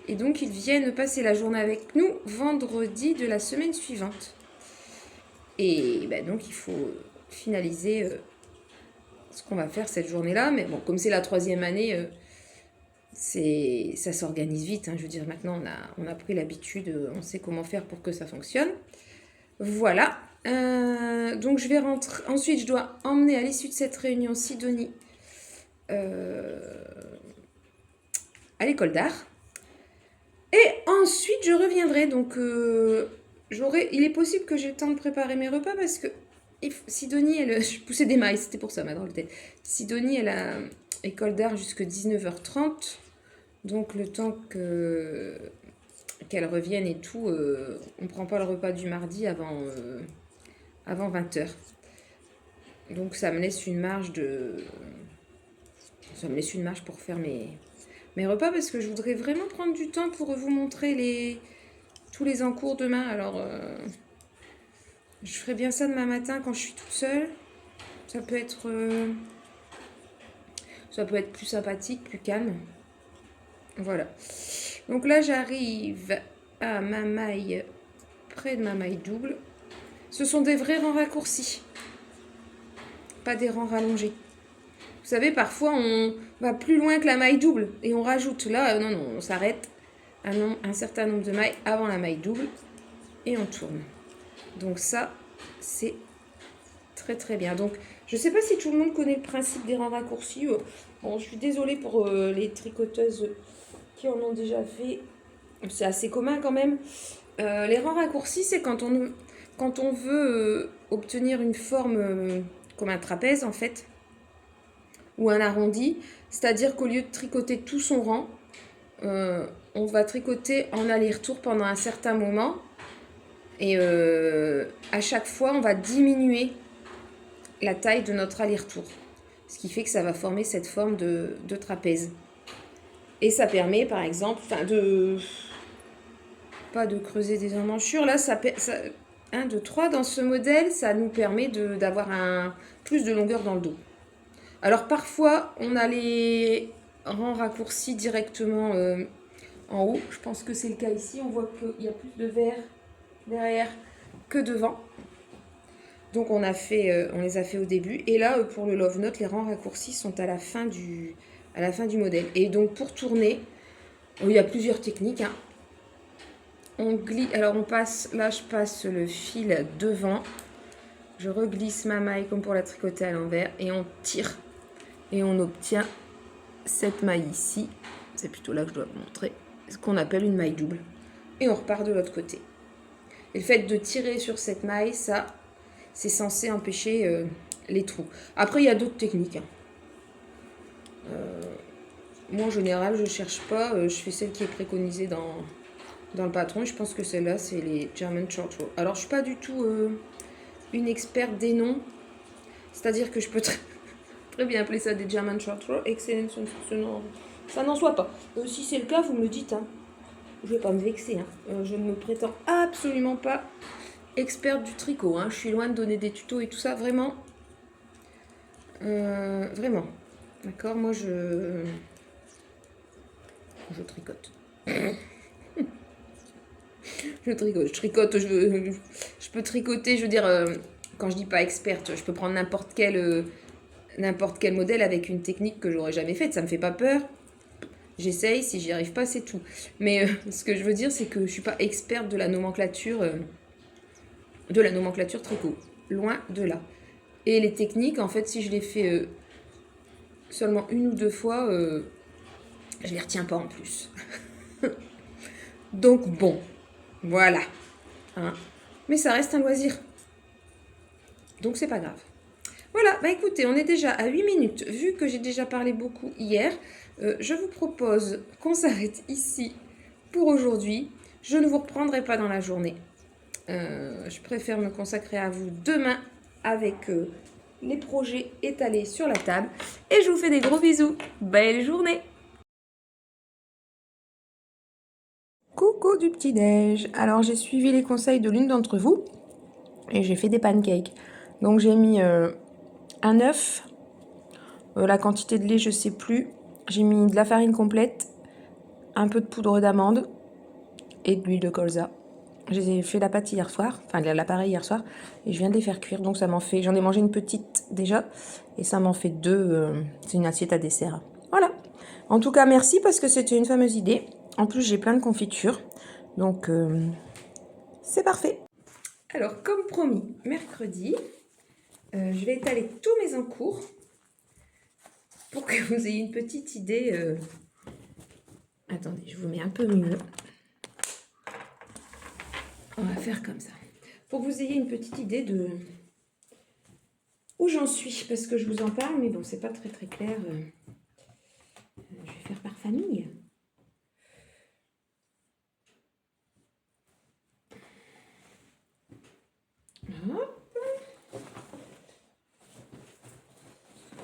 Et donc ils viennent passer la journée avec nous vendredi de la semaine suivante. Et donc il faut finaliser ce qu'on va faire cette journée-là. Mais bon, comme c'est la 3e année, ça s'organise vite. Hein. Je veux dire, maintenant, on a pris l'habitude, on sait comment faire pour que ça fonctionne. Voilà. Donc, je vais rentrer. Ensuite, je dois emmener à l'issue de cette réunion Sidonie à l'école d'art. Et ensuite, je reviendrai. Donc, il est possible que j'ai le temps de préparer mes repas parce que Sidonie, je poussais des mailles, c'était pour ça ma drôle tête. Sidonie, elle a école d'art jusqu'à 19h30. Donc le temps qu'elle revienne et tout, on ne prend pas le repas du mardi avant 20h. Donc ça me laisse une marge pour faire mes repas parce que je voudrais vraiment prendre du temps pour vous montrer tous les encours demain. Alors je ferai bien ça demain matin quand je suis toute seule. Ça peut être plus sympathique, plus calme. Voilà. Donc là, j'arrive à ma maille, près de ma maille double. Ce sont des vrais rangs raccourcis. Pas des rangs rallongés. Vous savez, parfois, on va plus loin que la maille double et on rajoute. Là, non, on s'arrête un certain nombre de mailles avant la maille double et on tourne. Donc ça, c'est très très bien. Donc, je ne sais pas si tout le monde connaît le principe des rangs raccourcis. Bon, je suis désolée pour les tricoteuses qui en ont déjà fait. C'est assez commun quand même. Les rangs raccourcis, c'est quand on veut obtenir une forme comme un trapèze en fait, ou un arrondi. C'est-à-dire qu'au lieu de tricoter tout son rang, on va tricoter en aller-retour pendant un certain moment. Et à chaque fois, on va diminuer la taille de notre aller-retour. Ce qui fait que ça va former cette forme de trapèze. Et ça permet, par exemple, pas de creuser des emmanchures. Là, 1, 2, 3, dans ce modèle, ça nous permet d'avoir plus de longueur dans le dos. Alors, parfois, on a les rangs raccourcis directement en haut. Je pense que c'est le cas ici. On voit qu'il y a plus de vert derrière que devant. Donc on les a fait au début. Et là, pour le Love Note, les rangs raccourcis sont à la fin du modèle. Et donc pour tourner, il y a plusieurs techniques. Hein. Alors je passe le fil devant. Je reglisse ma maille comme pour la tricoter à l'envers. Et on tire. Et on obtient cette maille ici. C'est plutôt là que je dois vous montrer. Ce qu'on appelle une maille double. Et on repart de l'autre côté. Et le fait de tirer sur cette maille, c'est censé empêcher les trous. Après, il y a d'autres techniques. Hein. Moi, en général, je cherche pas. Je fais celle qui est préconisée dans le patron. Et je pense que celle-là, c'est les German Short Row. Alors, je suis pas du tout une experte des noms. C'est-à-dire que je peux très bien appeler ça des German Short Row. Excellent, ça n'en soit pas. Si c'est le cas, vous me le dites. Hein. Je vais pas me vexer. Hein. Je ne me prétends absolument pas experte du tricot. Hein. Je suis loin de donner des tutos et tout ça. Vraiment. Vraiment. D'accord, moi je tricote. Je tricote, je peux tricoter, je veux dire, quand je dis pas experte, je peux prendre n'importe quel modèle avec une technique que j'aurais jamais faite, ça me fait pas peur. J'essaye, si j'y arrive pas, c'est tout. Mais ce que je veux dire, c'est que je suis pas experte de la nomenclature tricot. Loin de là. Et les techniques, en fait, si je les fais seulement une ou deux fois, je les retiens pas en plus. Donc bon, voilà. Hein. Mais ça reste un loisir. Donc c'est pas grave. Voilà, bah écoutez, on est déjà à 8 minutes. Vu que j'ai déjà parlé beaucoup hier, je vous propose qu'on s'arrête ici pour aujourd'hui. Je ne vous reprendrai pas dans la journée. Je préfère me consacrer à vous demain avec les projets étalés sur la table. Et je vous fais des gros bisous. Belle journée! Coucou du petit-déj. Alors j'ai suivi les conseils de l'une d'entre vous et j'ai fait des pancakes. Donc j'ai mis un œuf, la quantité de lait je sais plus. J'ai mis de la farine complète, un peu de poudre d'amande et de l'huile de colza. J'ai fait la pâte hier soir, enfin l'appareil hier soir, et je viens de les faire cuire. Donc ça m'en fait, j'en ai mangé une petite déjà, et ça m'en fait deux. C'est une assiette à dessert. Voilà. En tout cas, merci parce que c'était une fameuse idée. En plus, j'ai plein de confitures, donc c'est parfait. Alors, comme promis, mercredi, je vais étaler tous mes encours pour que vous ayez une petite idée. Attendez, je vous mets un peu mieux. On va faire comme ça. Pour que vous ayez une petite idée de où j'en suis, parce que je vous en parle, mais bon, c'est pas très très clair. Je vais faire par famille. Hop.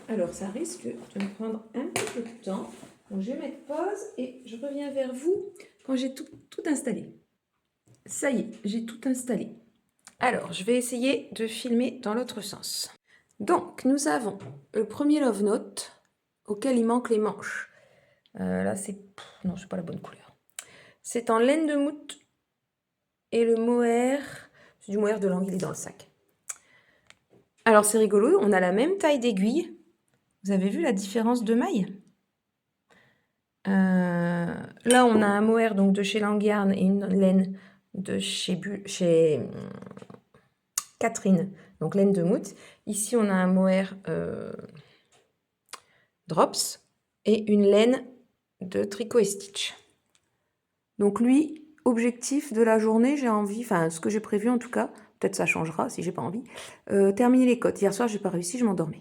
Alors, ça risque de me prendre un petit peu de temps. Donc, je vais mettre pause et je reviens vers vous quand j'ai tout installé. Ça y est, j'ai tout installé. Alors, je vais essayer de filmer dans l'autre sens. Donc, nous avons le premier love note auquel il manque les manches. Là, c'est... Non, c'est pas la bonne couleur. C'est en laine de moute et le mohair... C'est du mohair de langue, il est dans le sac. Alors, c'est rigolo, on a la même taille d'aiguille. Vous avez vu la différence de maille? Là, on a un mohair donc, de chez Langyarn et une laine de chez Catherine, donc laine de moute. Ici, on a un mohair Drops et une laine de Tricot et Stitch. Donc lui, objectif de la journée, j'ai envie, enfin ce que j'ai prévu en tout cas, peut-être ça changera si j'ai pas envie, terminer les côtes. Hier soir, j'ai pas réussi, je m'endormais.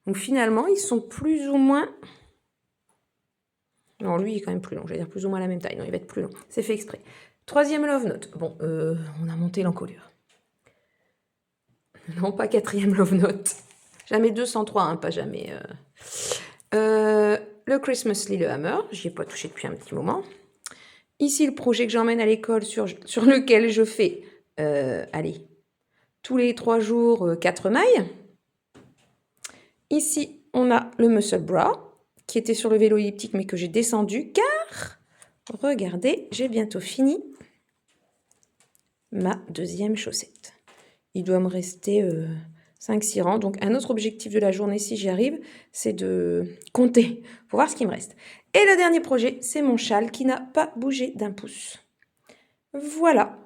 Donc finalement, ils sont plus ou moins... Non, lui, il est quand même plus long, je vais dire plus ou moins la même taille. Non, il va être plus long, c'est fait exprès. Troisième love note. Bon, on a monté l'encolure. Non, pas quatrième love note. Jamais 203, hein, pas jamais. Le Christmas Lillehammer, j'y ai pas touché depuis un petit moment. Ici, le projet que j'emmène à l'école sur lequel je fais, allez, tous les 3 jours, 4 mailles. Ici, on a le Muscle Bra, qui était sur le vélo elliptique, mais que j'ai descendu, car, regardez, j'ai bientôt fini ma deuxième chaussette. Il doit me rester 5-6 rangs. Donc, un autre objectif de la journée, si j'y arrive, c'est de compter pour voir ce qui me reste. Et le dernier projet, c'est mon châle qui n'a pas bougé d'un pouce. Voilà.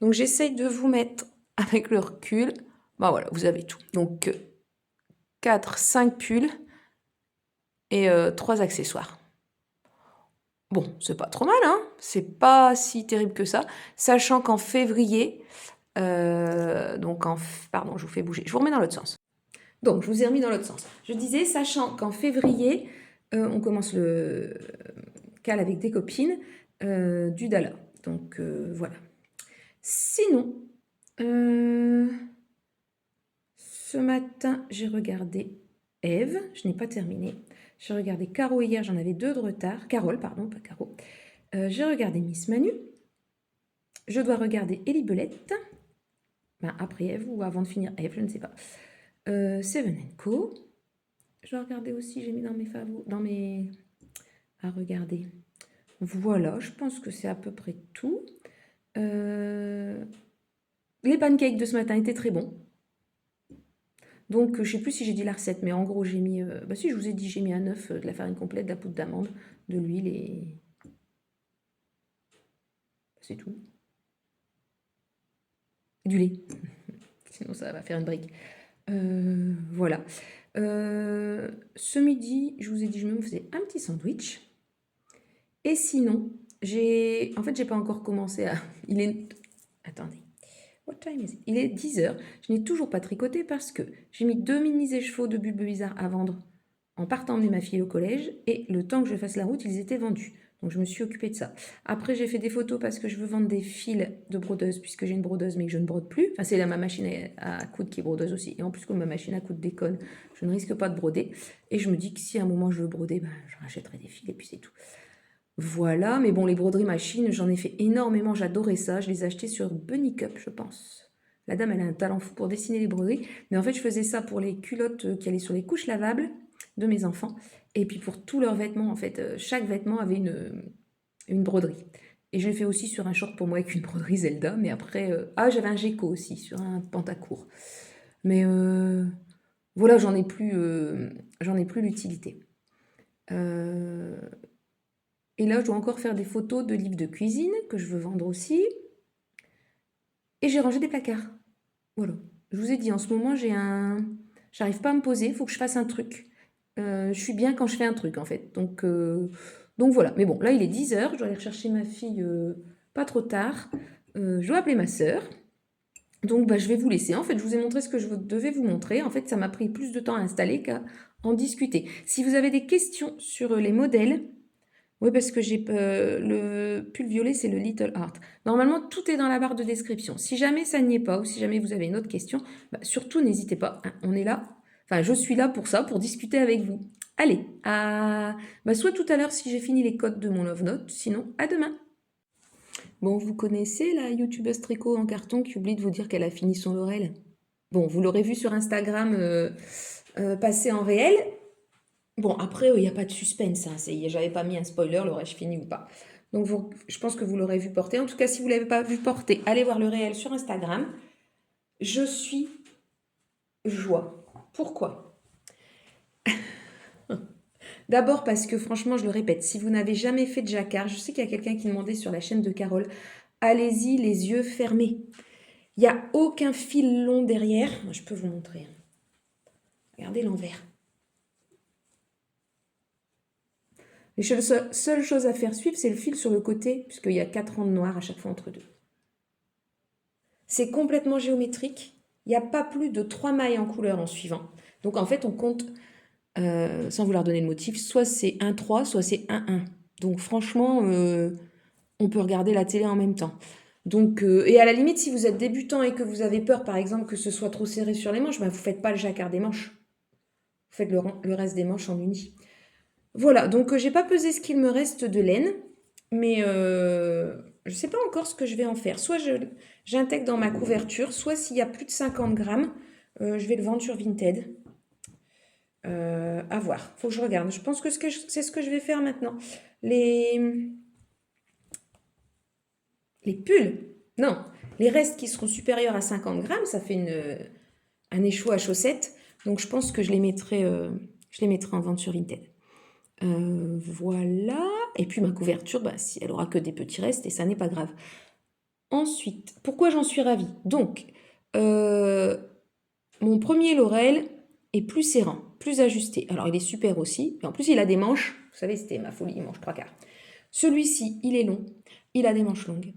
Donc, j'essaye de vous mettre avec le recul. Ben voilà, vous avez tout. Donc, 4, 5 pulls et 3 accessoires. Bon, c'est pas trop mal, hein. C'est pas si terrible que ça. Sachant qu'en février... pardon, je vous fais bouger. Je vous remets dans l'autre sens. Donc, je vous ai remis dans l'autre sens. Je disais, sachant qu'en février, On commence le cal avec des copines du Dala. Donc voilà. Sinon, ce matin, j'ai regardé Ève. Je n'ai pas terminé. J'ai regardé Caro hier, j'en avais 2 de retard. Carole, pardon, pas Caro. J'ai regardé Miss Manu. Je dois regarder Ellie Belette. Ben, après Ève ou avant de finir Ève, je ne sais pas. Seven & Co. Je dois regarder aussi, j'ai mis dans mes favoris, à regarder. Voilà, je pense que c'est à peu près tout. Les pancakes de ce matin étaient très bons. Donc, je sais plus si j'ai dit la recette, mais en gros, j'ai mis... bah si, je vous ai dit, j'ai mis un œuf, de la farine complète, de la poudre d'amande, de l'huile et... C'est tout. Et du lait. Sinon, ça va faire une brique. Voilà. Ce midi, je vous ai dit, je me faisais un petit sandwich. Et sinon, en fait, j'ai pas encore commencé à... Il est... Attendez. What time is it? Il est 10h. Je n'ai toujours pas tricoté parce que j'ai mis 2 mini-écheveaux de bulbes bizarres à vendre en partant emmener ma fille au collège. Et le temps que je fasse la route, ils étaient vendus. Donc, je me suis occupée de ça. Après, j'ai fait des photos parce que je veux vendre des fils de brodeuse puisque j'ai une brodeuse mais que je ne brode plus. Enfin, c'est là ma machine à coudre qui est brodeuse aussi. Et en plus, comme ma machine à coudre déconne, je ne risque pas de broder. Et je me dis que si à un moment je veux broder, ben, je rachèterai des fils et puis c'est tout. Voilà, mais bon, les broderies machines, j'en ai fait énormément, j'adorais ça. Je les ai achetées sur Bunny Cup, je pense. La dame, elle a un talent fou pour dessiner les broderies. Mais en fait, je faisais ça pour les culottes qui allaient sur les couches lavables de mes enfants. Et puis pour tous leurs vêtements, en fait, chaque vêtement avait une broderie. Et je l'ai fait aussi sur un short pour moi avec une broderie Zelda. Mais après, j'avais un gecko aussi sur un pantacourt. Mais voilà, j'en ai plus l'utilité. Et là, je dois encore faire des photos de livres de cuisine que je veux vendre aussi. Et j'ai rangé des placards. Voilà. Je vous ai dit, en ce moment, j'arrive pas à me poser, il faut que je fasse un truc. Je suis bien quand je fais un truc, en fait. Donc voilà. Mais bon, là, il est 10h, je dois aller rechercher ma fille pas trop tard. Je dois appeler ma sœur. Donc, je vais vous laisser. En fait, je vous ai montré ce que je devais vous montrer. En fait, ça m'a pris plus de temps à installer qu'à en discuter. Si vous avez des questions sur les modèles... Oui, parce que j'ai le pull violet, c'est le Little Heart. Normalement, tout est dans la barre de description. Si jamais ça n'y est pas, ou si jamais vous avez une autre question, surtout n'hésitez pas. Hein, on est là. Enfin, je suis là pour ça, pour discuter avec vous. Allez, soit tout à l'heure si j'ai fini les codes de mon Love Note, sinon à demain. Bon, vous connaissez la youtubeuse tricot en carton qui oublie de vous dire qu'elle a fini son Laurel? Bon, vous l'aurez vu sur Instagram passer en réel. Bon, après, il n'y a pas de suspense. Hein, j'avais pas mis un spoiler, l'aurais-je fini ou pas. Donc, je pense que vous l'aurez vu porter. En tout cas, si vous ne l'avez pas vu porter, allez voir le réel sur Instagram. Je suis joie. Pourquoi? D'abord parce que, franchement, je le répète, si vous n'avez jamais fait de jacquard, je sais qu'il y a quelqu'un qui demandait sur la chaîne de Carole, allez-y les yeux fermés. Il n'y a aucun fil long derrière. Moi, je peux vous montrer. Regardez l'envers. Les seule chose à faire suivre, c'est le fil sur le côté, puisqu'il y a 4 rangs de noir à chaque fois entre deux. C'est complètement géométrique. Il n'y a pas plus de 3 mailles en couleur en suivant. Donc en fait, on compte, sans vouloir donner le motif, soit c'est 1-3, soit c'est 1-1. Donc franchement, on peut regarder la télé en même temps. Donc, et à la limite, si vous êtes débutant et que vous avez peur, par exemple, que ce soit trop serré sur les manches, vous ne faites pas le jacquard des manches. Vous faites le reste des manches en uni. Voilà, donc j'ai pas pesé ce qu'il me reste de laine, mais je sais pas encore ce que je vais en faire. Soit j'intègre dans ma couverture, soit s'il y a plus de 50 grammes, je vais le vendre sur Vinted. À voir, faut que je regarde. Je pense que c'est ce que je vais faire maintenant. Les pulls, non, les restes qui seront supérieurs à 50 grammes, ça fait un échoua à chaussettes. Donc je pense que je les mettrai en vente sur Vinted. Voilà. Et puis ma couverture, si elle aura que des petits restes, et ça n'est pas grave. Ensuite, pourquoi j'en suis ravie? Donc, mon premier Laurel est plus serrant, plus ajusté. Alors, il est super aussi. Et en plus, il a des manches. Vous savez, c'était ma folie, il mange 3/4. Celui-ci, il est long. Il a des manches longues.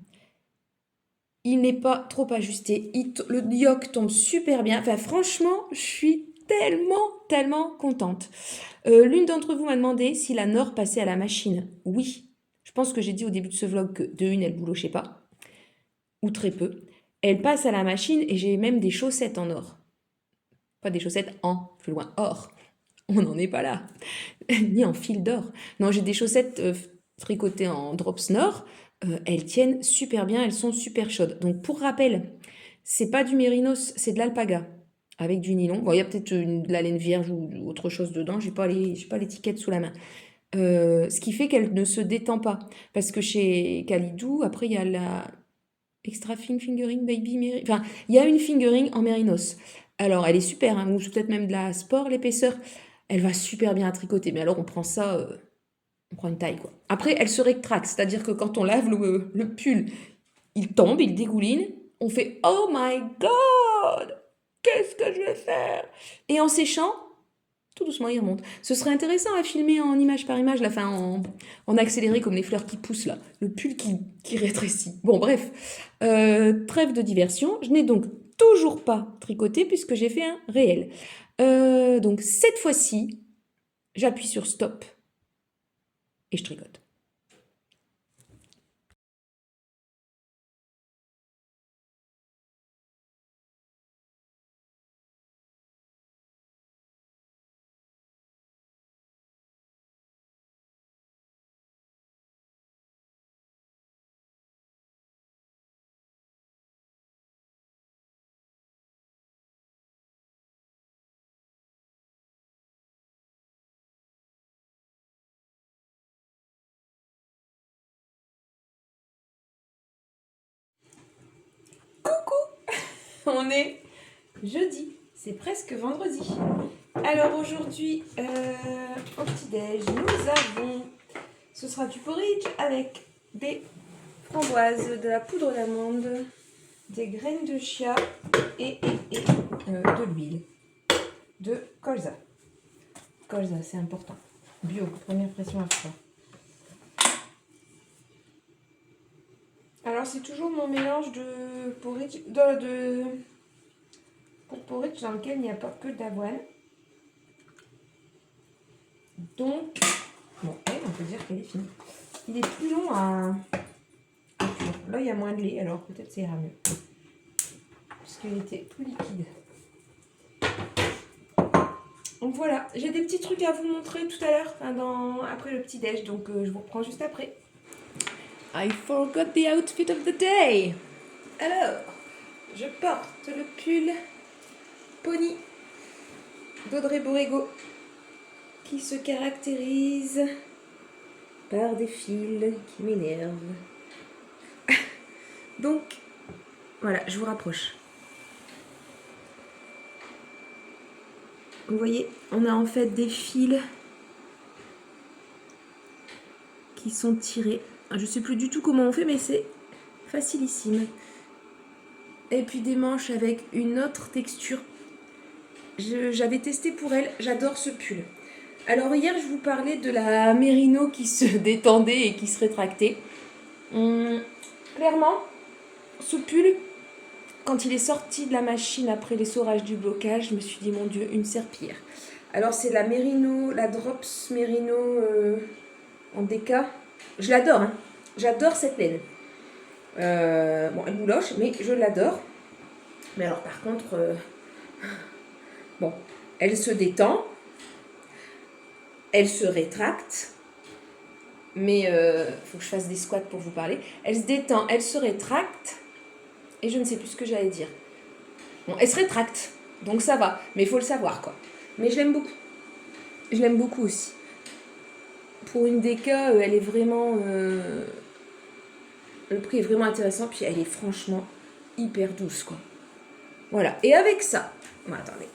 Il n'est pas trop ajusté. Le yoke tombe super bien. Enfin, franchement, je suis tellement contente. L'une d'entre vous m'a demandé si la Nord passait à la machine. Oui, je pense que j'ai dit au début de ce vlog que de une, elle boulochait pas, ou très peu. Elle passe à la machine et j'ai même des chaussettes en or. Pas des chaussettes en, plus loin, or. On n'en est pas là. Ni en fil d'or. Non, j'ai des chaussettes tricotées en drops Nord. Elles tiennent super bien, elles sont super chaudes. Donc pour rappel, c'est pas du mérinos, c'est de l'alpaga avec du nylon. Bon, il y a peut-être de la laine vierge ou autre chose dedans, j'ai pas l'étiquette sous la main. Ce qui fait qu'elle ne se détend pas. Parce que chez Kalidou, après, il y a la Extra Fingering Baby Meri... Enfin, il y a une fingering en mérinos. Alors, elle est super, hein, ou peut-être même de la sport, l'épaisseur. Elle va super bien à tricoter. Mais alors, on prend ça, on prend une taille, quoi. Après, elle se rétracte, c'est-à-dire que quand on lave le pull, il tombe, il dégouline. On fait « Oh my God! Qu'est-ce que je vais faire ?» Et en séchant, tout doucement, il remonte. Ce serait intéressant à filmer en image par image, la fin en accéléré comme les fleurs qui poussent là, le pull qui rétrécit. Bon, bref, trêve de diversion. Je n'ai donc toujours pas tricoté puisque j'ai fait un réel. Donc cette fois-ci, j'appuie sur stop et je tricote. On est jeudi, c'est presque vendredi. Alors aujourd'hui, au petit-déj, nous avons, ce sera du porridge avec des framboises, de la poudre d'amande, des graines de chia et de l'huile de colza. Colza, c'est important. Bio, première pression à froid. Alors c'est toujours mon mélange de porridge, pour porridge dans lequel il n'y a pas que d'avoine. Donc, bon, on peut dire qu'elle est finie. Il est plus long à cuire. Là, il y a moins de lait, alors peut-être ça ira mieux. Parce qu'il était plus liquide. Donc voilà, j'ai des petits trucs à vous montrer tout à l'heure, après le petit-déj, donc je vous reprends juste après. I forgot the outfit of the day. Alors, je porte le pull Pony d'Audrey Borrego qui se caractérise par des fils qui m'énervent. Donc, voilà, je vous rapproche. Vous voyez, on a en fait des fils qui sont tirés. Je ne sais plus du tout comment on fait, mais c'est facilissime. Et puis des manches avec une autre texture. J'avais testé pour elle, j'adore ce pull. Alors hier, je vous parlais de la mérino qui se détendait et qui se rétractait. Clairement, ce pull, quand il est sorti de la machine après l'essorage du blocage, je me suis dit, mon Dieu, une serpillière. Alors c'est la mérino, la drops mérino en DK. Je l'adore, hein. J'adore cette laine. Bon, elle bouloche, mais je l'adore. Mais alors par contre, bon, elle se détend, elle se rétracte, mais faut que je fasse des squats pour vous parler. Elle se détend, elle se rétracte, et je ne sais plus ce que j'allais dire. Bon, elle se rétracte, donc ça va, mais il faut le savoir, quoi. Mais je l'aime beaucoup. Je l'aime beaucoup aussi. Pour une DK, elle est vraiment... le prix est vraiment intéressant, puis elle est franchement hyper douce, quoi. Voilà, et avec ça... Bon, attendez.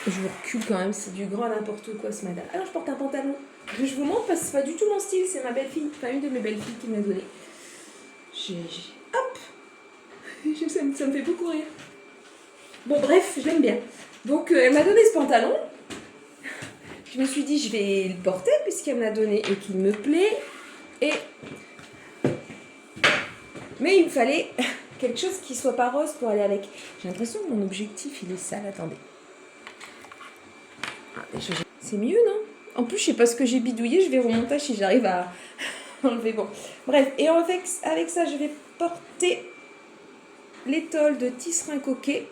Je vous recule quand même, c'est du grand n'importe quoi ce matin. Alors je porte un pantalon. Je vous montre parce que c'est pas du tout mon style, c'est ma belle-fille, enfin une de mes belles-filles qui me l'a donné. Hop ça me fait beaucoup rire. Bon bref, je l'aime bien. Donc elle m'a donné ce pantalon. Je me suis dit je vais le porter puisqu'elle me l'a donné et qu'il me plaît. Mais il me fallait quelque chose qui soit pas rose pour aller avec. J'ai l'impression que mon objectif il est sale, attendez. C'est mieux, non? En plus, je sais pas ce que j'ai bidouillé, je vais au montage si j'arrive à enlever. Bon, bref, et avec ça, je vais porter l'étole de tisserand coquet.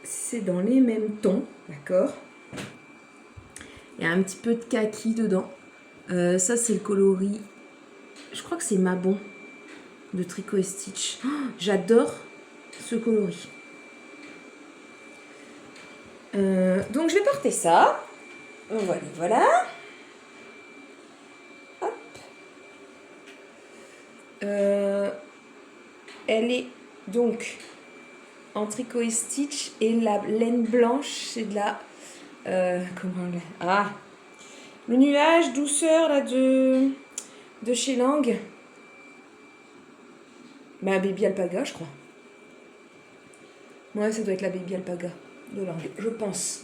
C'est dans les mêmes tons, d'accord? Il y a un petit peu de kaki dedans. Ça, c'est le coloris. Je crois que c'est Mabon de Tricot et Stitch. Oh, j'adore ce coloris. Donc, je vais porter ça. Voilà, voilà. Hop. Elle est donc en Tricot et Stitch. Et la laine blanche, c'est de la... comment on l'a... Ah, le nuage douceur là de chez Lang. Bah, Baby Alpaga, je crois. Ouais, ça doit être la Baby Alpaga de Lang, je pense.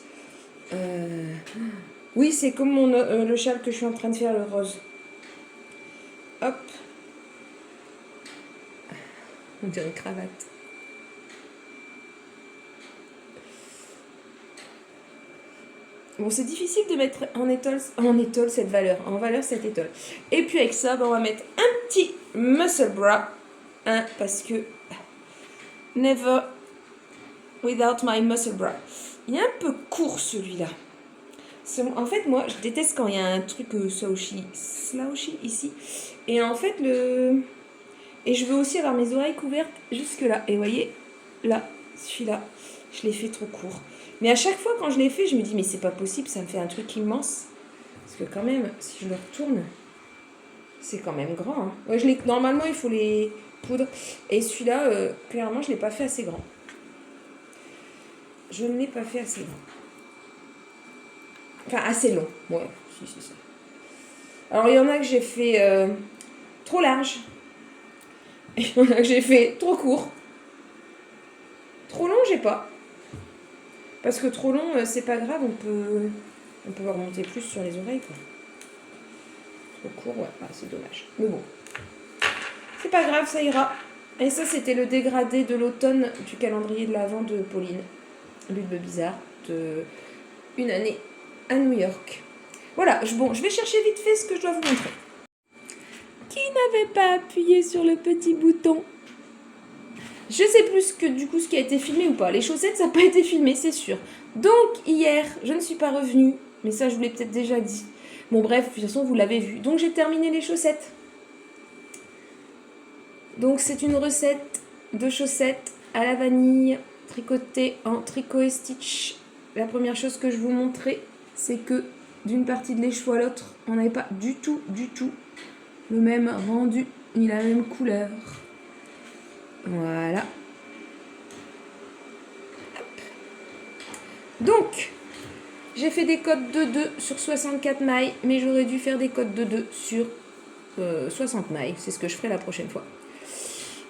Oui, c'est comme le châle que je suis en train de faire, le rose. Hop. On dirait une cravate. Bon, c'est difficile de mettre en étole cette valeur, en valeur cette étole. Et puis avec ça, on va mettre un petit muscle bra, hein, parce que never without my muscle bra. Il est un peu court celui-là. En fait, moi, je déteste quand il y a un truc slouchy ici. Et en fait, et je veux aussi avoir mes oreilles couvertes jusque là. Et vous voyez, là, celui-là, je l'ai fait trop court. Mais à chaque fois, quand je l'ai fait, je me dis, mais c'est pas possible, ça me fait un truc immense. Parce que quand même, si je le retourne, c'est quand même grand. Hein. Ouais, normalement, il faut les poudres. Et celui-là, clairement, je ne l'ai pas fait assez grand. Je ne l'ai pas fait assez grand. Enfin, assez long. Ouais, si, c'est ça. Alors, il y en a que j'ai fait trop large. Et il y en a que j'ai fait trop court. Trop long, j'ai pas. Parce que trop long, c'est pas grave, on peut remonter plus sur les oreilles, quoi. Trop court, ouais, ah, c'est dommage. Mais bon, c'est pas grave, ça ira. Et ça, c'était le dégradé de l'automne du calendrier de l'Avent de Pauline, Bulbe Bizarre, de une année à New York. Voilà, je vais chercher vite fait ce que je dois vous montrer. Qui n'avait pas appuyé sur le petit bouton? Je sais plus que du coup ce qui a été filmé ou pas. Les chaussettes, ça n'a pas été filmé, c'est sûr. Donc hier, je ne suis pas revenue. Mais ça, je vous l'ai peut-être déjà dit. Bon bref, de toute façon, vous l'avez vu. Donc j'ai terminé les chaussettes. Donc c'est une recette de chaussettes à la vanille, tricotée en Tricot et Stitch. La première chose que je vous montrais, c'est que d'une partie de l'échoue à l'autre, on n'avait pas du tout le même rendu, ni la même couleur. Voilà. Hop. Donc, j'ai fait des codes de 2 sur 64 mailles, mais j'aurais dû faire des codes de 2 sur 60 mailles. C'est ce que je ferai la prochaine fois.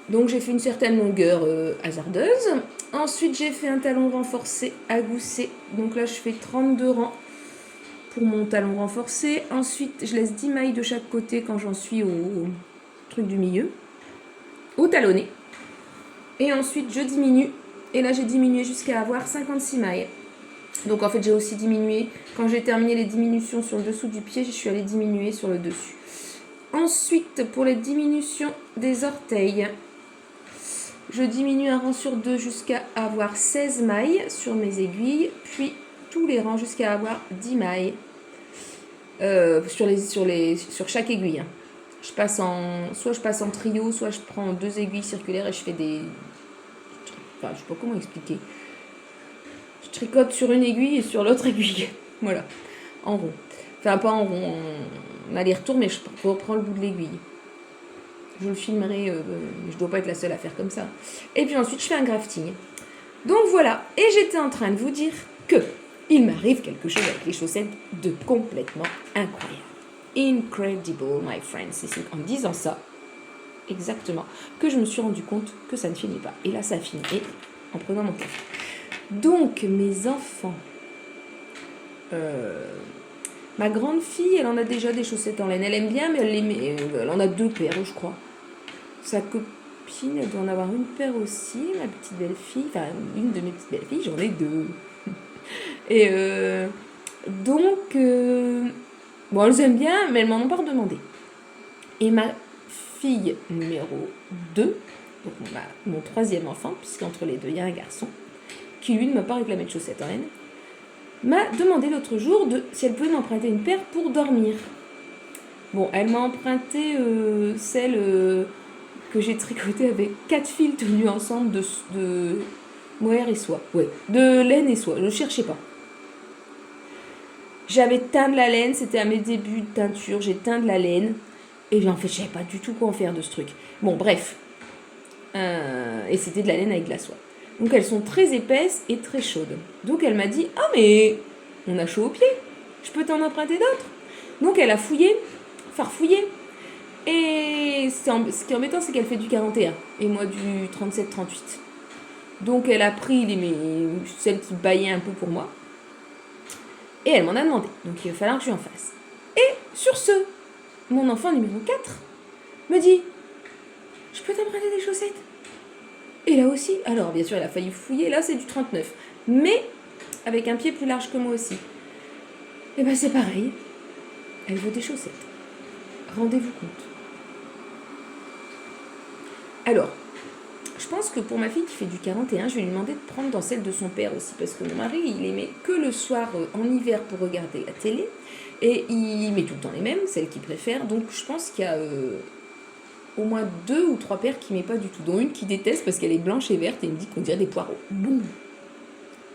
Donc, j'ai fait une certaine longueur hasardeuse. Ensuite, j'ai fait un talon renforcé à gousset. Donc là, je fais 32 rangs pour mon talon renforcé. Ensuite, je laisse 10 mailles de chaque côté quand j'en suis au truc du milieu, au talonné. Et ensuite, je diminue. Et là, j'ai diminué jusqu'à avoir 56 mailles. Donc, en fait, j'ai aussi diminué. Quand j'ai terminé les diminutions sur le dessous du pied, je suis allée diminuer sur le dessus. Ensuite, pour les diminutions des orteils, je diminue un rang sur 2 jusqu'à avoir 16 mailles sur mes aiguilles. Puis, tous les rangs jusqu'à avoir 10 mailles sur chaque aiguille. Soit je passe en trio, soit je prends 2 aiguilles circulaires et je fais des... Enfin, je sais pas comment expliquer. Je tricote sur une aiguille et sur l'autre aiguille. Voilà, en rond. Enfin, pas en rond, en aller-retour, mais je reprends le bout de l'aiguille. Je le filmerai, je dois pas être la seule à faire comme ça. Et puis ensuite, je fais un grafting. Donc voilà, et j'étais en train de vous dire que il m'arrive quelque chose avec les chaussettes de complètement incroyable. Incredible, my friends. C'est en disant ça, exactement, que je me suis rendu compte que ça ne finit pas. Et là, ça finit en prenant mon café. Donc, mes enfants, ma grande fille, elle en a déjà des chaussettes en laine. Elle aime bien, mais elle en a 2 paires, je crois. Sa copine, elle doit en avoir une paire aussi, ma petite belle-fille. Enfin, une de mes petites belles-filles, j'en ai 2. Et donc, bon, elles aiment bien, mais elles m'en ont pas redemandé. Et ma fille numéro 2, donc mon troisième enfant, puisqu'entre les deux, il y a un garçon, qui lui ne m'a pas réclamé de chaussettes en laine, m'a demandé l'autre jour si elle pouvait m'emprunter une paire pour dormir. Bon, elle m'a emprunté celle que j'ai tricotée avec 4 fils tenus ensemble de mohair et soie. Ouais, de laine et soie, je ne cherchais pas. J'avais teint de la laine, c'était à mes débuts de teinture, j'ai teint de la laine. Et bien en fait, je savais pas du tout quoi en faire de ce truc. Bon, bref. Et c'était de la laine avec de la soie. Donc elles sont très épaisses et très chaudes. Donc elle m'a dit, ah mais on a chaud aux pieds, je peux t'en emprunter d'autres. Donc elle a fouillé, farfouillé. Et ce qui est embêtant, c'est qu'elle fait du 41 et moi du 37-38. Donc elle a pris celles qui baillaient un peu pour moi. Et elle m'en a demandé. Donc il va falloir que je lui en fasse. Et sur ce, mon enfant numéro 4 me dit, je peux t'emprunter des chaussettes? Et là aussi, alors bien sûr, elle a failli fouiller, là c'est du 39. Mais avec un pied plus large que moi aussi. Et ben c'est pareil. Elle veut des chaussettes. Rendez-vous compte. Alors, je pense que pour ma fille qui fait du 41, je vais lui demander de prendre dans celle de son père aussi. Parce que mon mari, il les met que le soir en hiver pour regarder la télé. Et il met tout le temps les mêmes, celles qu'il préfère. Donc je pense qu'il y a au moins 2 ou 3 paires qu'il met pas du tout. Dont une qu'il déteste parce qu'elle est blanche et verte et il me dit qu'on dirait des poireaux. Bon,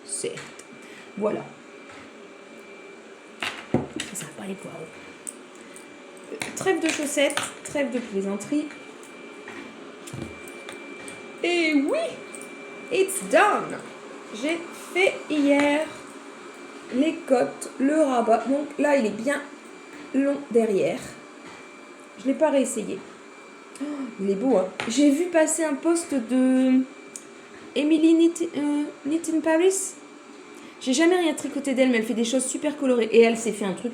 certes. Voilà. Ça va pas les poireaux. Trêve de chaussettes, trêve de plaisanterie. Et oui, it's done. J'ai fait hier les côtes, le rabat. Donc là, il est bien long derrière. Je ne l'ai pas réessayé. Oh, il est beau, hein. J'ai vu passer un post de Emily Knit in Paris. J'ai jamais rien tricoté d'elle, mais elle fait des choses super colorées. Et elle s'est fait un truc,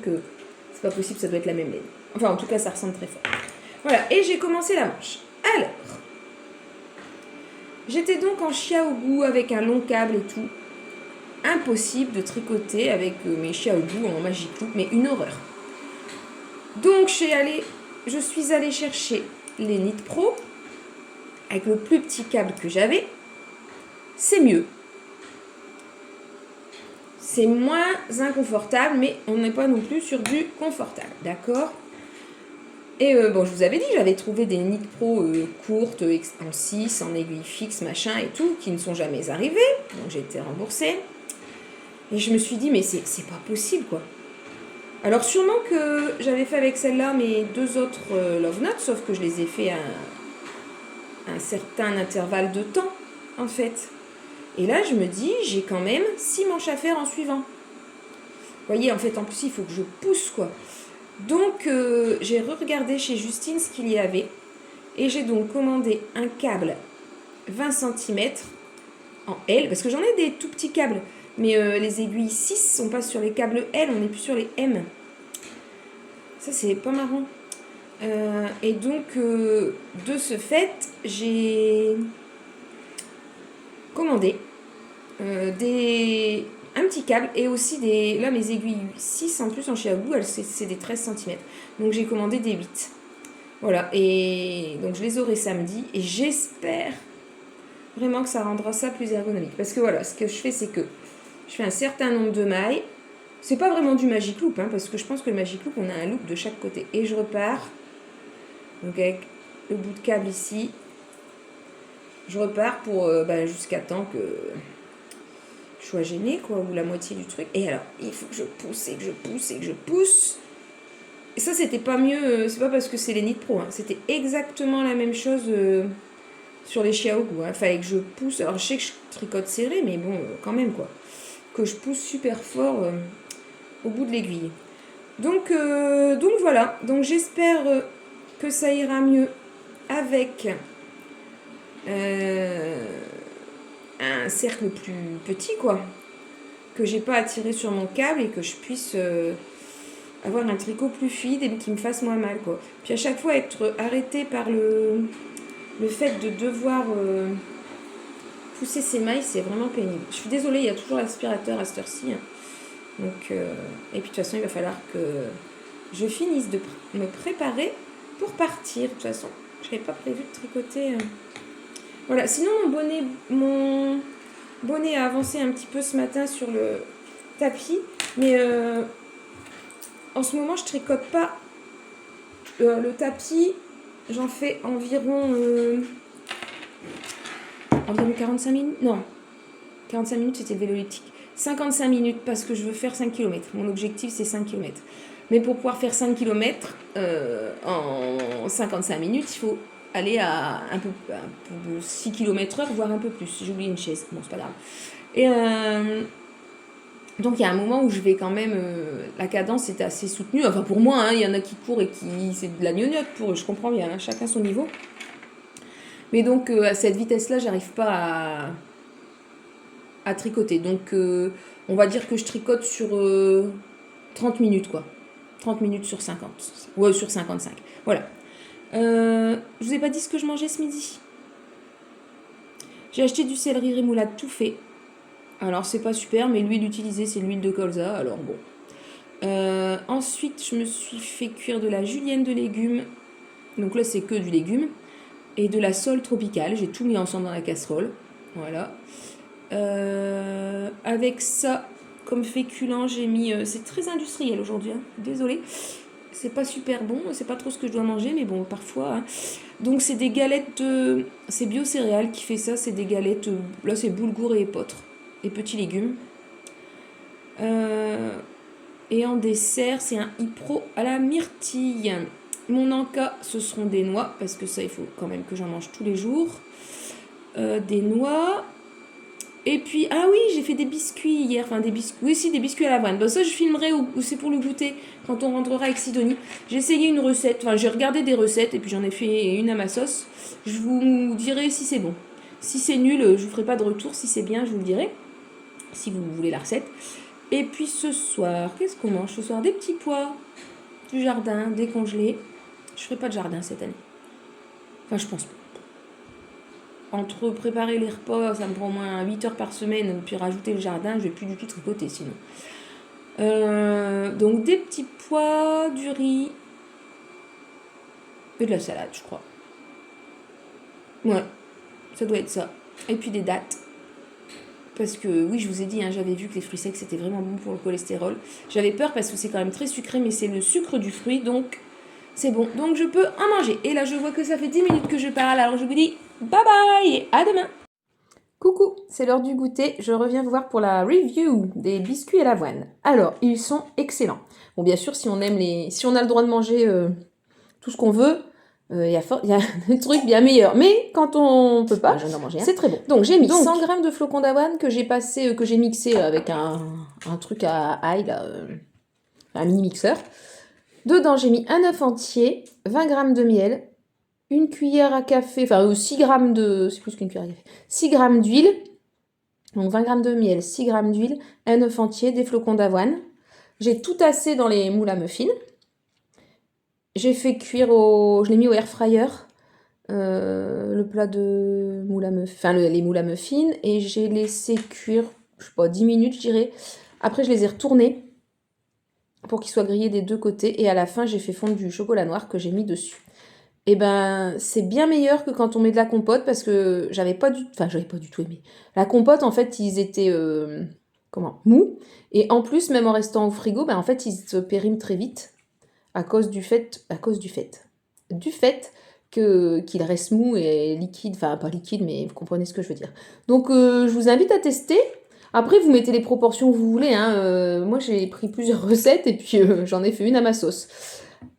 c'est pas possible, ça doit être la même laine. Enfin, en tout cas, ça ressemble très fort. Voilà, et j'ai commencé la manche. Alors, j'étais donc en Xiaogu avec un long câble et tout. Impossible de tricoter avec mes Xiaogu en Magic Loop, mais une horreur. Donc, je suis allée chercher les Knit Pro avec le plus petit câble que j'avais. C'est mieux. C'est moins inconfortable, mais on n'est pas non plus sur du confortable, d'accord? Et bon, je vous avais dit, j'avais trouvé des Knit Pro courtes, en 6, en aiguille fixe, machin et tout, qui ne sont jamais arrivées. Donc j'ai été remboursée. Et je me suis dit, mais c'est pas possible, quoi. Alors sûrement que j'avais fait avec celle-là mes 2 autres Love Notes, sauf que je les ai fait à un certain intervalle de temps, en fait. Et là, je me dis, j'ai quand même 6 manches à faire en suivant. Vous voyez, en fait, en plus, il faut que je pousse, quoi. Donc, j'ai regardé chez Justine ce qu'il y avait. Et j'ai donc commandé un câble 20 cm en L. Parce que j'en ai des tout petits câbles. Mais les aiguilles 6, on passe sur les câbles L, on n'est plus sur les M. Ça, c'est pas marrant. Et donc, de ce fait, j'ai commandé un petit câble et aussi là mes aiguilles 6 en plus en Xiaogu, c'est des 13 cm. Donc j'ai commandé des 8. Voilà, et donc je les aurai samedi et j'espère vraiment que ça rendra ça plus ergonomique. Parce que voilà, ce que je fais, c'est que je fais un certain nombre de mailles. C'est pas vraiment du Magic Loop, hein, parce que je pense que le Magic Loop, on a un loop de chaque côté. Et je repars, donc avec le bout de câble ici, je repars pour jusqu'à temps que je sois gênée, quoi, ou la moitié du truc. Et alors, il faut que je pousse et que je pousse et que je pousse. Et ça, c'était pas mieux, c'est pas parce que c'est les Knit Pro, hein, c'était exactement la même chose sur les Xiaogu. Hein. Fallait que je pousse. Alors, je sais que je tricote serré, mais bon, quand même, quoi. Que je pousse super fort au bout de l'aiguille. Donc voilà. Donc, j'espère que ça ira mieux avec un cercle plus petit, quoi, que j'ai pas à tirer sur mon câble et que je puisse avoir un tricot plus fluide et qui me fasse moins mal, quoi. Puis à chaque fois être arrêtée par le fait de devoir pousser ces mailles, c'est vraiment pénible. Je suis désolée, il y a toujours l'aspirateur à cette heure-ci. Hein. Donc, et puis de toute façon, il va falloir que je finisse de me préparer pour partir. De toute façon, je n'avais pas prévu de tricoter. Voilà, sinon mon bonnet a avancé un petit peu ce matin sur le tapis. Mais en ce moment, je tricote pas le tapis. J'en fais environ 45 minutes. Non, 45 minutes, c'était le vélo elliptique. 55 minutes parce que je veux faire 5 km. Mon objectif, c'est 5 km. Mais pour pouvoir faire 5 km en 55 minutes, il faut aller à un peu 6 km/h, voire un peu plus. J'ai oublié une chaise. Bon, c'est pas grave. Et donc, il y a un moment où je vais quand même... la cadence est assez soutenue. Enfin, pour moi, hein, il y en a qui courent et qui... C'est de la gnognotte pour eux. Je comprends, il y a chacun son niveau. Mais donc, à cette vitesse-là, j'arrive pas à tricoter. Donc, on va dire que je tricote sur 30 minutes, quoi. 30 minutes sur 50. Ouais, sur 55. Voilà. Je vous ai pas dit ce que je mangeais ce midi. J'ai acheté du céleri rémoulade tout fait. Alors, c'est pas super, mais l'huile utilisée, c'est l'huile de colza. Alors, bon. Ensuite, je me suis fait cuire de la julienne de légumes. Donc là, c'est que du légume. Et de la sole tropicale. J'ai tout mis ensemble dans la casserole. Voilà. Avec ça, comme féculent, j'ai mis... c'est très industriel aujourd'hui, hein. Désolée. C'est pas super bon, c'est pas trop ce que je dois manger, mais bon, parfois. Hein. Donc, c'est des galettes... c'est Bio-Céréales qui fait ça. C'est des galettes... là, c'est boulgour et épeautre. Et petits légumes. Et en dessert, c'est un Ipro à la myrtille. Mon encas, ce seront des noix, parce que ça, il faut quand même que j'en mange tous les jours. Des noix. Et puis, ah oui, j'ai fait des biscuits hier. Enfin, des biscuits. Oui, si, des biscuits à l'avoine. Bon, ça, je filmerai où c'est pour le goûter quand on rentrera avec Sidonie. J'ai essayé une recette. Enfin, j'ai regardé des recettes et puis j'en ai fait une à ma sauce. Je vous dirai si c'est bon. Si c'est nul, je vous ferai pas de retour. Si c'est bien, je vous le dirai. Si vous voulez la recette. Et puis ce soir, qu'est-ce qu'on mange ce soir? Des petits pois du jardin, décongelés. Je ferai pas de jardin cette année. Enfin, je pense pas. Entre préparer les repas, ça me prend au moins 8 heures par semaine, puis rajouter le jardin, je vais plus du tout tricoter sinon. Donc des petits pois, du riz et de la salade, je crois. Ouais, ça doit être ça. Et puis des dattes. Parce que oui, je vous ai dit, hein, j'avais vu que les fruits secs, c'était vraiment bon pour le cholestérol. J'avais peur parce que c'est quand même très sucré, mais c'est le sucre du fruit, donc c'est bon. Donc je peux en manger. Et là, je vois que ça fait 10 minutes que je parle, alors je vous dis bye bye et à demain. Coucou, c'est l'heure du goûter. Je reviens vous voir pour la review des biscuits à l'avoine. Alors, ils sont excellents. Bon, bien sûr, si on aime si on a le droit de manger tout ce qu'on veut, il y a des trucs bien meilleurs. Mais quand on peut pas, c'est très bon. Donc, j'ai mis 100 g de flocons d'avoine que j'ai mixé avec un truc à ail, là, un mini mixeur. Dedans, j'ai mis un œuf entier, 20 g de miel, une cuillère à café, enfin 6 g de... c'est plus qu'une cuillère à café. 6 g d'huile, donc 20 g de miel, 6 g d'huile, un œuf entier, des flocons d'avoine. J'ai tout tassé dans les moules à muffins. J'ai fait cuire je l'ai mis au air fryer, le plat de moules à muffins, enfin les moules à muffins, et j'ai laissé cuire, je sais pas, 10 minutes, je dirais. Après, je les ai retournés pour qu'ils soient grillés des deux côtés, et à la fin, j'ai fait fondre du chocolat noir que j'ai mis dessus. Et ben, c'est bien meilleur que quand on met de la compote, parce que j'avais pas du tout aimé. La compote, en fait, ils étaient mous, et en plus, même en restant au frigo, ben en fait, ils se périment très vite. À cause du fait qu'il reste mou et liquide, enfin pas liquide, mais vous comprenez ce que je veux dire. Donc je vous invite à tester. Après, vous mettez les proportions que vous voulez. Hein. Moi, j'ai pris plusieurs recettes et puis j'en ai fait une à ma sauce.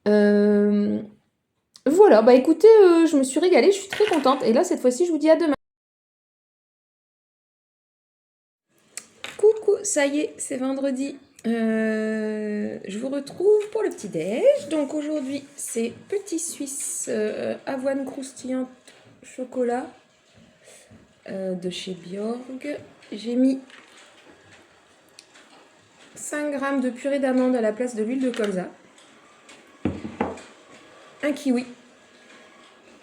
Voilà, bah écoutez, je me suis régalée, je suis très contente. Et là, cette fois-ci, je vous dis à demain. Coucou, ça y est, c'est vendredi. Je vous retrouve pour le petit-déj. Donc aujourd'hui, c'est petit suisse avoine croustillante chocolat de chez Bjorg. J'ai mis 5 g de purée d'amande à la place de l'huile de colza. Un kiwi.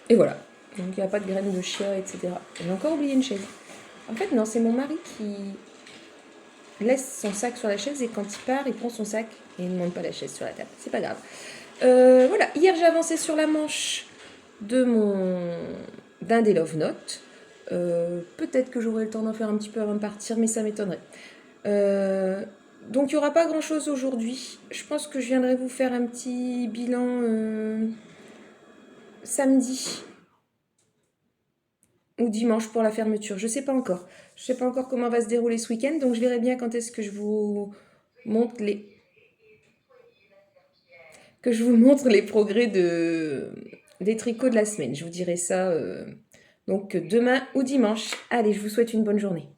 Et voilà. Donc il n'y a pas de graines de chia, etc. J'ai encore oublié une chaise. En fait, non, c'est mon mari qui laisse son sac sur la chaise et quand il part, il prend son sac et il ne monte pas la chaise sur la table. C'est pas grave. Voilà, hier j'ai avancé sur la manche d'un des Love Notes. Peut-être que j'aurai le temps d'en faire un petit peu avant de partir, mais ça m'étonnerait. Donc il n'y aura pas grand chose aujourd'hui. Je pense que je viendrai vous faire un petit bilan samedi ou dimanche pour la fermeture. Je sais pas encore. Je sais pas encore comment va se dérouler ce week-end, donc je verrai bien quand est-ce que je vous montre les progrès des tricots de la semaine. Je vous dirai ça donc demain ou dimanche. Allez, je vous souhaite une bonne journée.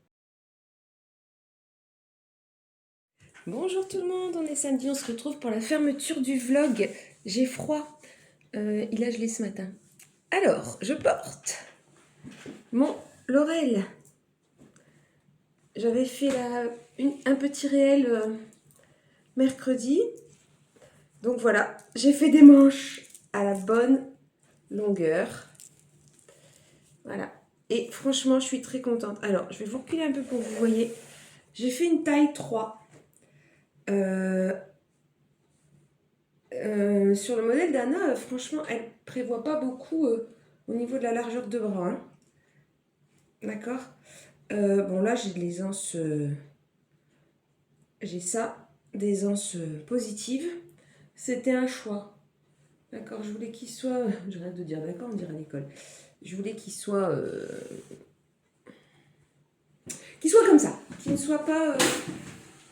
Bonjour tout le monde, on est samedi, on se retrouve pour la fermeture du vlog. J'ai froid, il a gelé ce matin. Alors, je porte mon Laurel. J'avais fait un petit réel mercredi. Donc voilà, j'ai fait des manches à la bonne longueur. Voilà. Et franchement, je suis très contente. Alors, je vais vous reculer un peu pour que vous voyez. J'ai fait une taille 3. Sur le modèle d'Anna, franchement, elle prévoit pas beaucoup au niveau de la largeur de bras. Hein. D'accord. Bon, là, j'ai de l'aisance... j'ai ça, d'aisance positive. C'était un choix. D'accord, je voulais qu'il soit... J'arrête de dire d'accord, on dirait à l'école. Je voulais qu'il soit comme ça, qu'il ne soit pas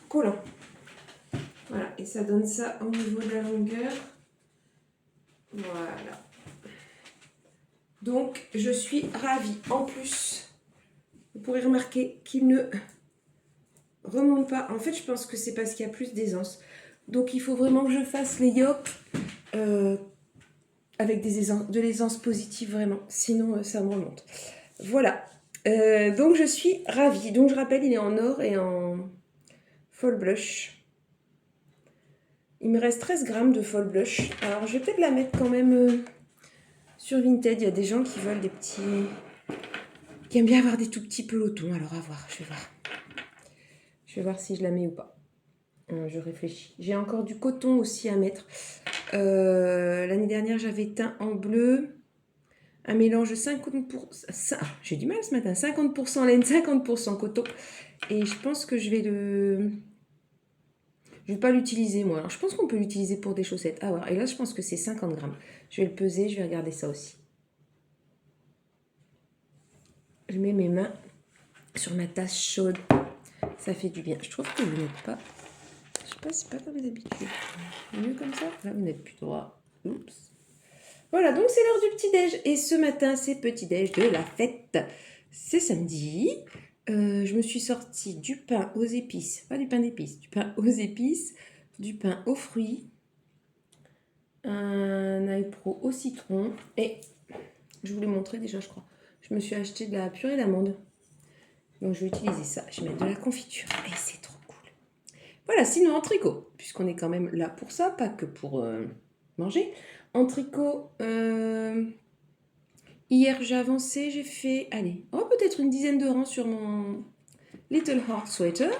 collant. Voilà, et ça donne ça au niveau de la longueur. Voilà. Donc, je suis ravie. En plus, vous pourrez remarquer qu'il ne remonte pas. En fait, je pense que c'est parce qu'il y a plus d'aisance. Donc, il faut vraiment que je fasse les yoks avec de l'aisance positive, vraiment. Sinon, ça me remonte. Voilà. Donc, je suis ravie. Donc, je rappelle, il est en or et en Fall Blush. Il me reste 13 grammes de Fall Blush. Alors, je vais peut-être la mettre quand même sur Vinted. Il y a des gens qui veulent des petits... qui aiment bien avoir des tout petits pelotons. Alors, à voir, je vais voir. Je vais voir si je la mets ou pas. Je réfléchis. J'ai encore du coton aussi à mettre. L'année dernière, j'avais teint en bleu. Un mélange 50%... J'ai du mal ce matin. 50% laine, 50% coton. Et je pense que je vais le... Je vais pas l'utiliser, moi. Alors, je pense qu'on peut l'utiliser pour des chaussettes. Ah ouais, et là, je pense que c'est 50 grammes. Je vais le peser, je vais regarder ça aussi. Je mets mes mains sur ma tasse chaude. Ça fait du bien. Je trouve que vous n'êtes pas... Je sais pas, c'est pas comme d'habitude. Mieux comme ça. Là, vous n'êtes plus droit. Oups. Voilà, donc c'est l'heure du petit-déj. Et ce matin, c'est petit-déj de la fête. C'est samedi. Je me suis sortie du pain aux épices. Pas du pain d'épices, du pain aux épices. Du pain aux fruits. Un ail pro au citron. Et je vous l'ai montré déjà, je crois. Je me suis acheté de la purée d'amande. Donc je vais utiliser ça. Je vais mettre de la confiture. Et c'est trop cool. Voilà, sinon en tricot, puisqu'on est quand même là pour ça, pas que pour manger. En tricot, hier j'ai avancé, j'ai fait, allez, peut-être une dizaine de rangs sur mon Little Heart Sweater.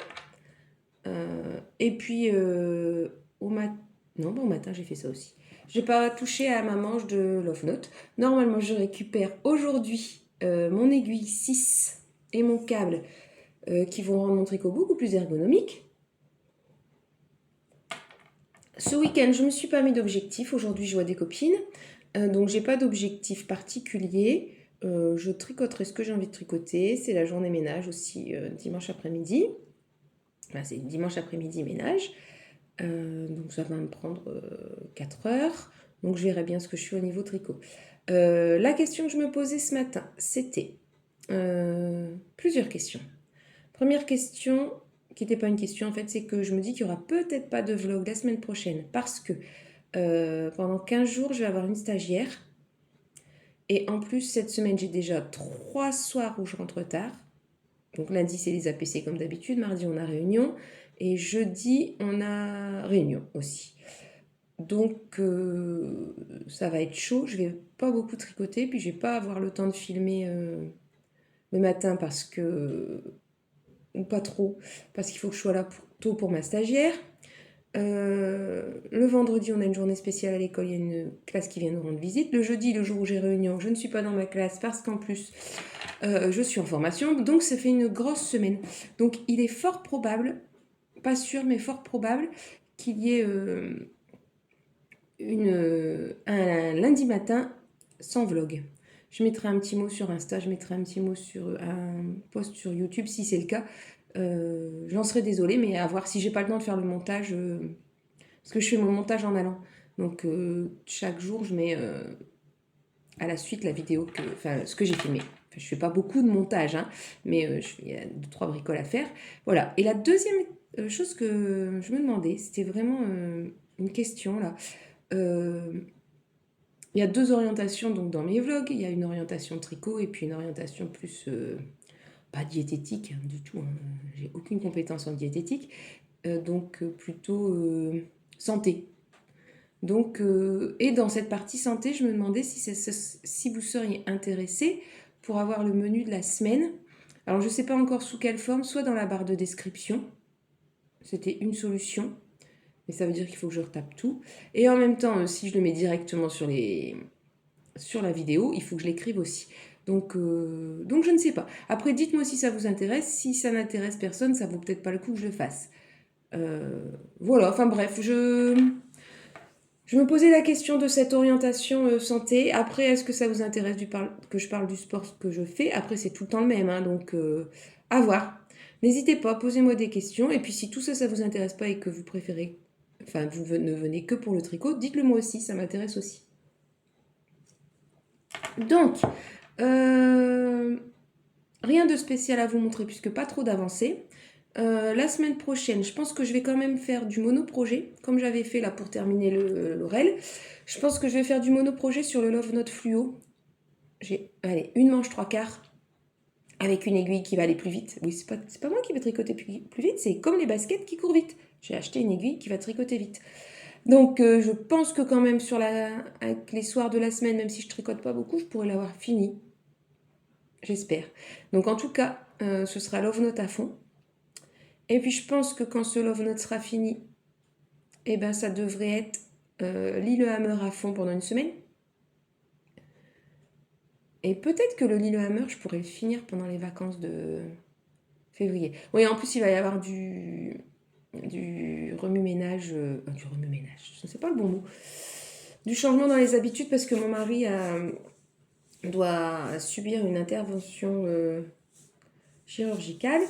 Et puis au matin j'ai fait ça aussi. J'ai pas touché à ma manche de Love Note. Normalement je récupère aujourd'hui mon aiguille 6 et mon câble qui vont rendre mon tricot beaucoup plus ergonomique. Ce week-end, je ne me suis pas mis d'objectif. Aujourd'hui, je vois des copines. Donc, j'ai pas d'objectif particulier. Je tricoterai ce que j'ai envie de tricoter. C'est la journée ménage aussi, dimanche après-midi. Enfin, c'est dimanche après-midi ménage. Donc, ça va me prendre 4 heures. Donc, je verrai bien ce que je fais au niveau tricot. La question que je me posais ce matin, c'était plusieurs questions. Première question, qui n'était pas une question en fait, c'est que je me dis qu'il n'y aura peut-être pas de vlog la semaine prochaine parce que pendant 15 jours, je vais avoir une stagiaire. Et en plus, cette semaine, j'ai déjà 3 soirs où je rentre tard. Donc lundi, c'est les APC comme d'habitude. Mardi, on a réunion. Et jeudi, on a réunion aussi. Donc, ça va être chaud. Je vais pas beaucoup tricoter. Puis, je vais pas avoir le temps de filmer le matin parce que... ou pas trop, parce qu'il faut que je sois là tôt pour ma stagiaire. Le vendredi, on a une journée spéciale à l'école, il y a une classe qui vient nous rendre visite. Le jeudi, le jour où j'ai réunion, je ne suis pas dans ma classe parce qu'en plus, je suis en formation. Donc, ça fait une grosse semaine. Donc, il est fort probable, pas sûr, mais fort probable qu'il y ait un lundi matin sans vlog. Je mettrai un petit mot sur Insta, je mettrai un petit mot sur un post sur YouTube si c'est le cas. J'en serais désolée, mais à voir si j'ai pas le temps de faire le montage, parce que je fais mon montage en allant. Donc chaque jour, je mets à la suite la vidéo, ce que j'ai filmé. Enfin, je fais pas beaucoup de montage, hein, mais il y a 2-3 bricoles à faire. Voilà. Et la deuxième chose que je me demandais, c'était vraiment une question là. Il y a 2 orientations donc, dans mes vlogs. Il y a une orientation tricot et puis une orientation plus, pas diététique hein, du tout. Hein. J'ai aucune compétence en diététique. Donc plutôt santé. Donc, et dans cette partie santé, je me demandais si vous seriez intéressé pour avoir le menu de la semaine. Alors, je ne sais pas encore sous quelle forme, soit dans la barre de description. C'était une solution. Mais ça veut dire qu'il faut que je retape tout. Et en même temps, si je le mets directement sur la vidéo, il faut que je l'écrive aussi. Donc je ne sais pas. Après, dites-moi si ça vous intéresse. Si ça n'intéresse personne, ça vaut peut-être pas le coup que je le fasse. Voilà, enfin bref, je me posais la question de cette orientation santé. Après, est-ce que ça vous intéresse que je parle du sport que je fais? Après, c'est tout le temps le même, hein, donc à voir. N'hésitez pas, posez-moi des questions. Et puis, si tout ça, ça vous intéresse pas et que vous préférez, enfin, vous ne venez que pour le tricot, dites-le moi aussi, ça m'intéresse aussi. Donc, rien de spécial à vous montrer puisque pas trop d'avancée. La semaine prochaine, je pense que je vais quand même faire du monoprojet, comme j'avais fait là pour terminer l'oral. Je pense que je vais faire du monoprojet sur le Love Note Fluo. J'ai, une manche 3/4 avec une aiguille qui va aller plus vite. Oui, c'est pas moi qui vais tricoter plus vite, c'est comme les baskets qui courent vite. J'ai acheté une aiguille qui va tricoter vite. Donc, je pense que quand même avec les soirs de la semaine, même si je tricote pas beaucoup, je pourrais l'avoir fini. J'espère. Donc, en tout cas, ce sera Love Note à fond. Et puis je pense que quand ce Love Note sera fini, eh ben ça devrait être Lillehammer à fond pendant une semaine. Et peut-être que le Lillehammer, je pourrais le finir pendant les vacances de février. Oui, en plus il va y avoir du remue-ménage, du remue-ménage, je ne sais pas le bon mot, du changement dans les habitudes parce que mon mari doit subir une intervention chirurgicale.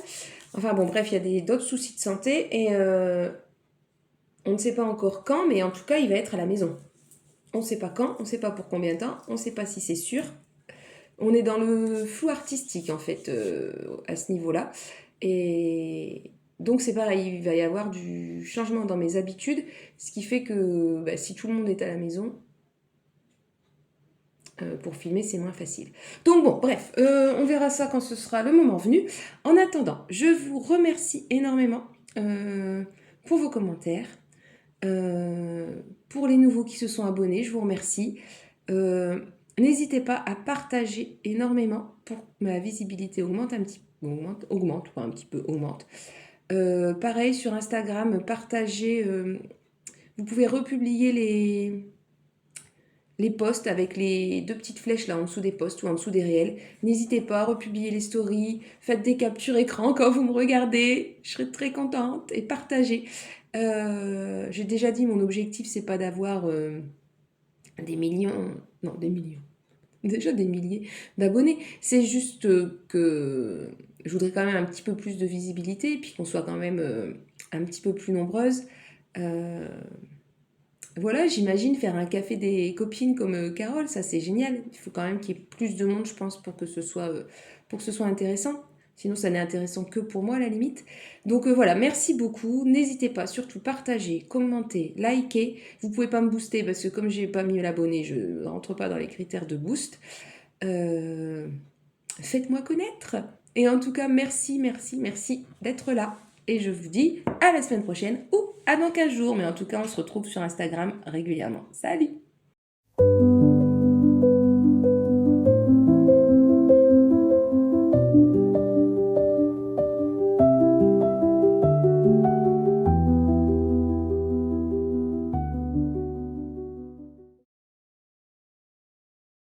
Enfin bon, bref, il y a d'autres soucis de santé et on ne sait pas encore quand, mais en tout cas, il va être à la maison. On ne sait pas quand, on ne sait pas pour combien de temps, on ne sait pas si c'est sûr. On est dans le flou artistique, en fait, à ce niveau-là. Et donc, c'est pareil, il va y avoir du changement dans mes habitudes, ce qui fait que si tout le monde est à la maison, pour filmer, c'est moins facile. Donc bon, bref, on verra ça quand ce sera le moment venu. En attendant, je vous remercie énormément pour vos commentaires. Pour les nouveaux qui se sont abonnés, je vous remercie. N'hésitez pas à partager énormément pour que ma visibilité augmente un petit peu. Augmente, pas un petit peu, augmente. Pareil sur Instagram, partagez. Vous pouvez republier les posts avec les 2 petites flèches là en dessous des posts ou en dessous des réels. N'hésitez pas à republier les stories, faites des captures écran quand vous me regardez, je serai très contente, et partagez. J'ai déjà dit, mon objectif c'est pas d'avoir des millions, non des millions, déjà des milliers d'abonnés, c'est juste que je voudrais quand même un petit peu plus de visibilité et puis qu'on soit quand même un petit peu plus nombreuses. Voilà, j'imagine faire un café des copines comme Carole, ça c'est génial. Il faut quand même qu'il y ait plus de monde, je pense, pour que ce soit intéressant. Sinon, ça n'est intéressant que pour moi, à la limite. Donc voilà, merci beaucoup. N'hésitez pas, surtout, partagez, commentez, likez. Vous pouvez pas me booster parce que comme j'ai pas mis l'abonné, je ne rentre pas dans les critères de boost. Faites-moi connaître. Et en tout cas, merci d'être là. Et je vous dis à la semaine prochaine ou à dans 15 jours. Mais en tout cas, on se retrouve sur Instagram régulièrement. Salut!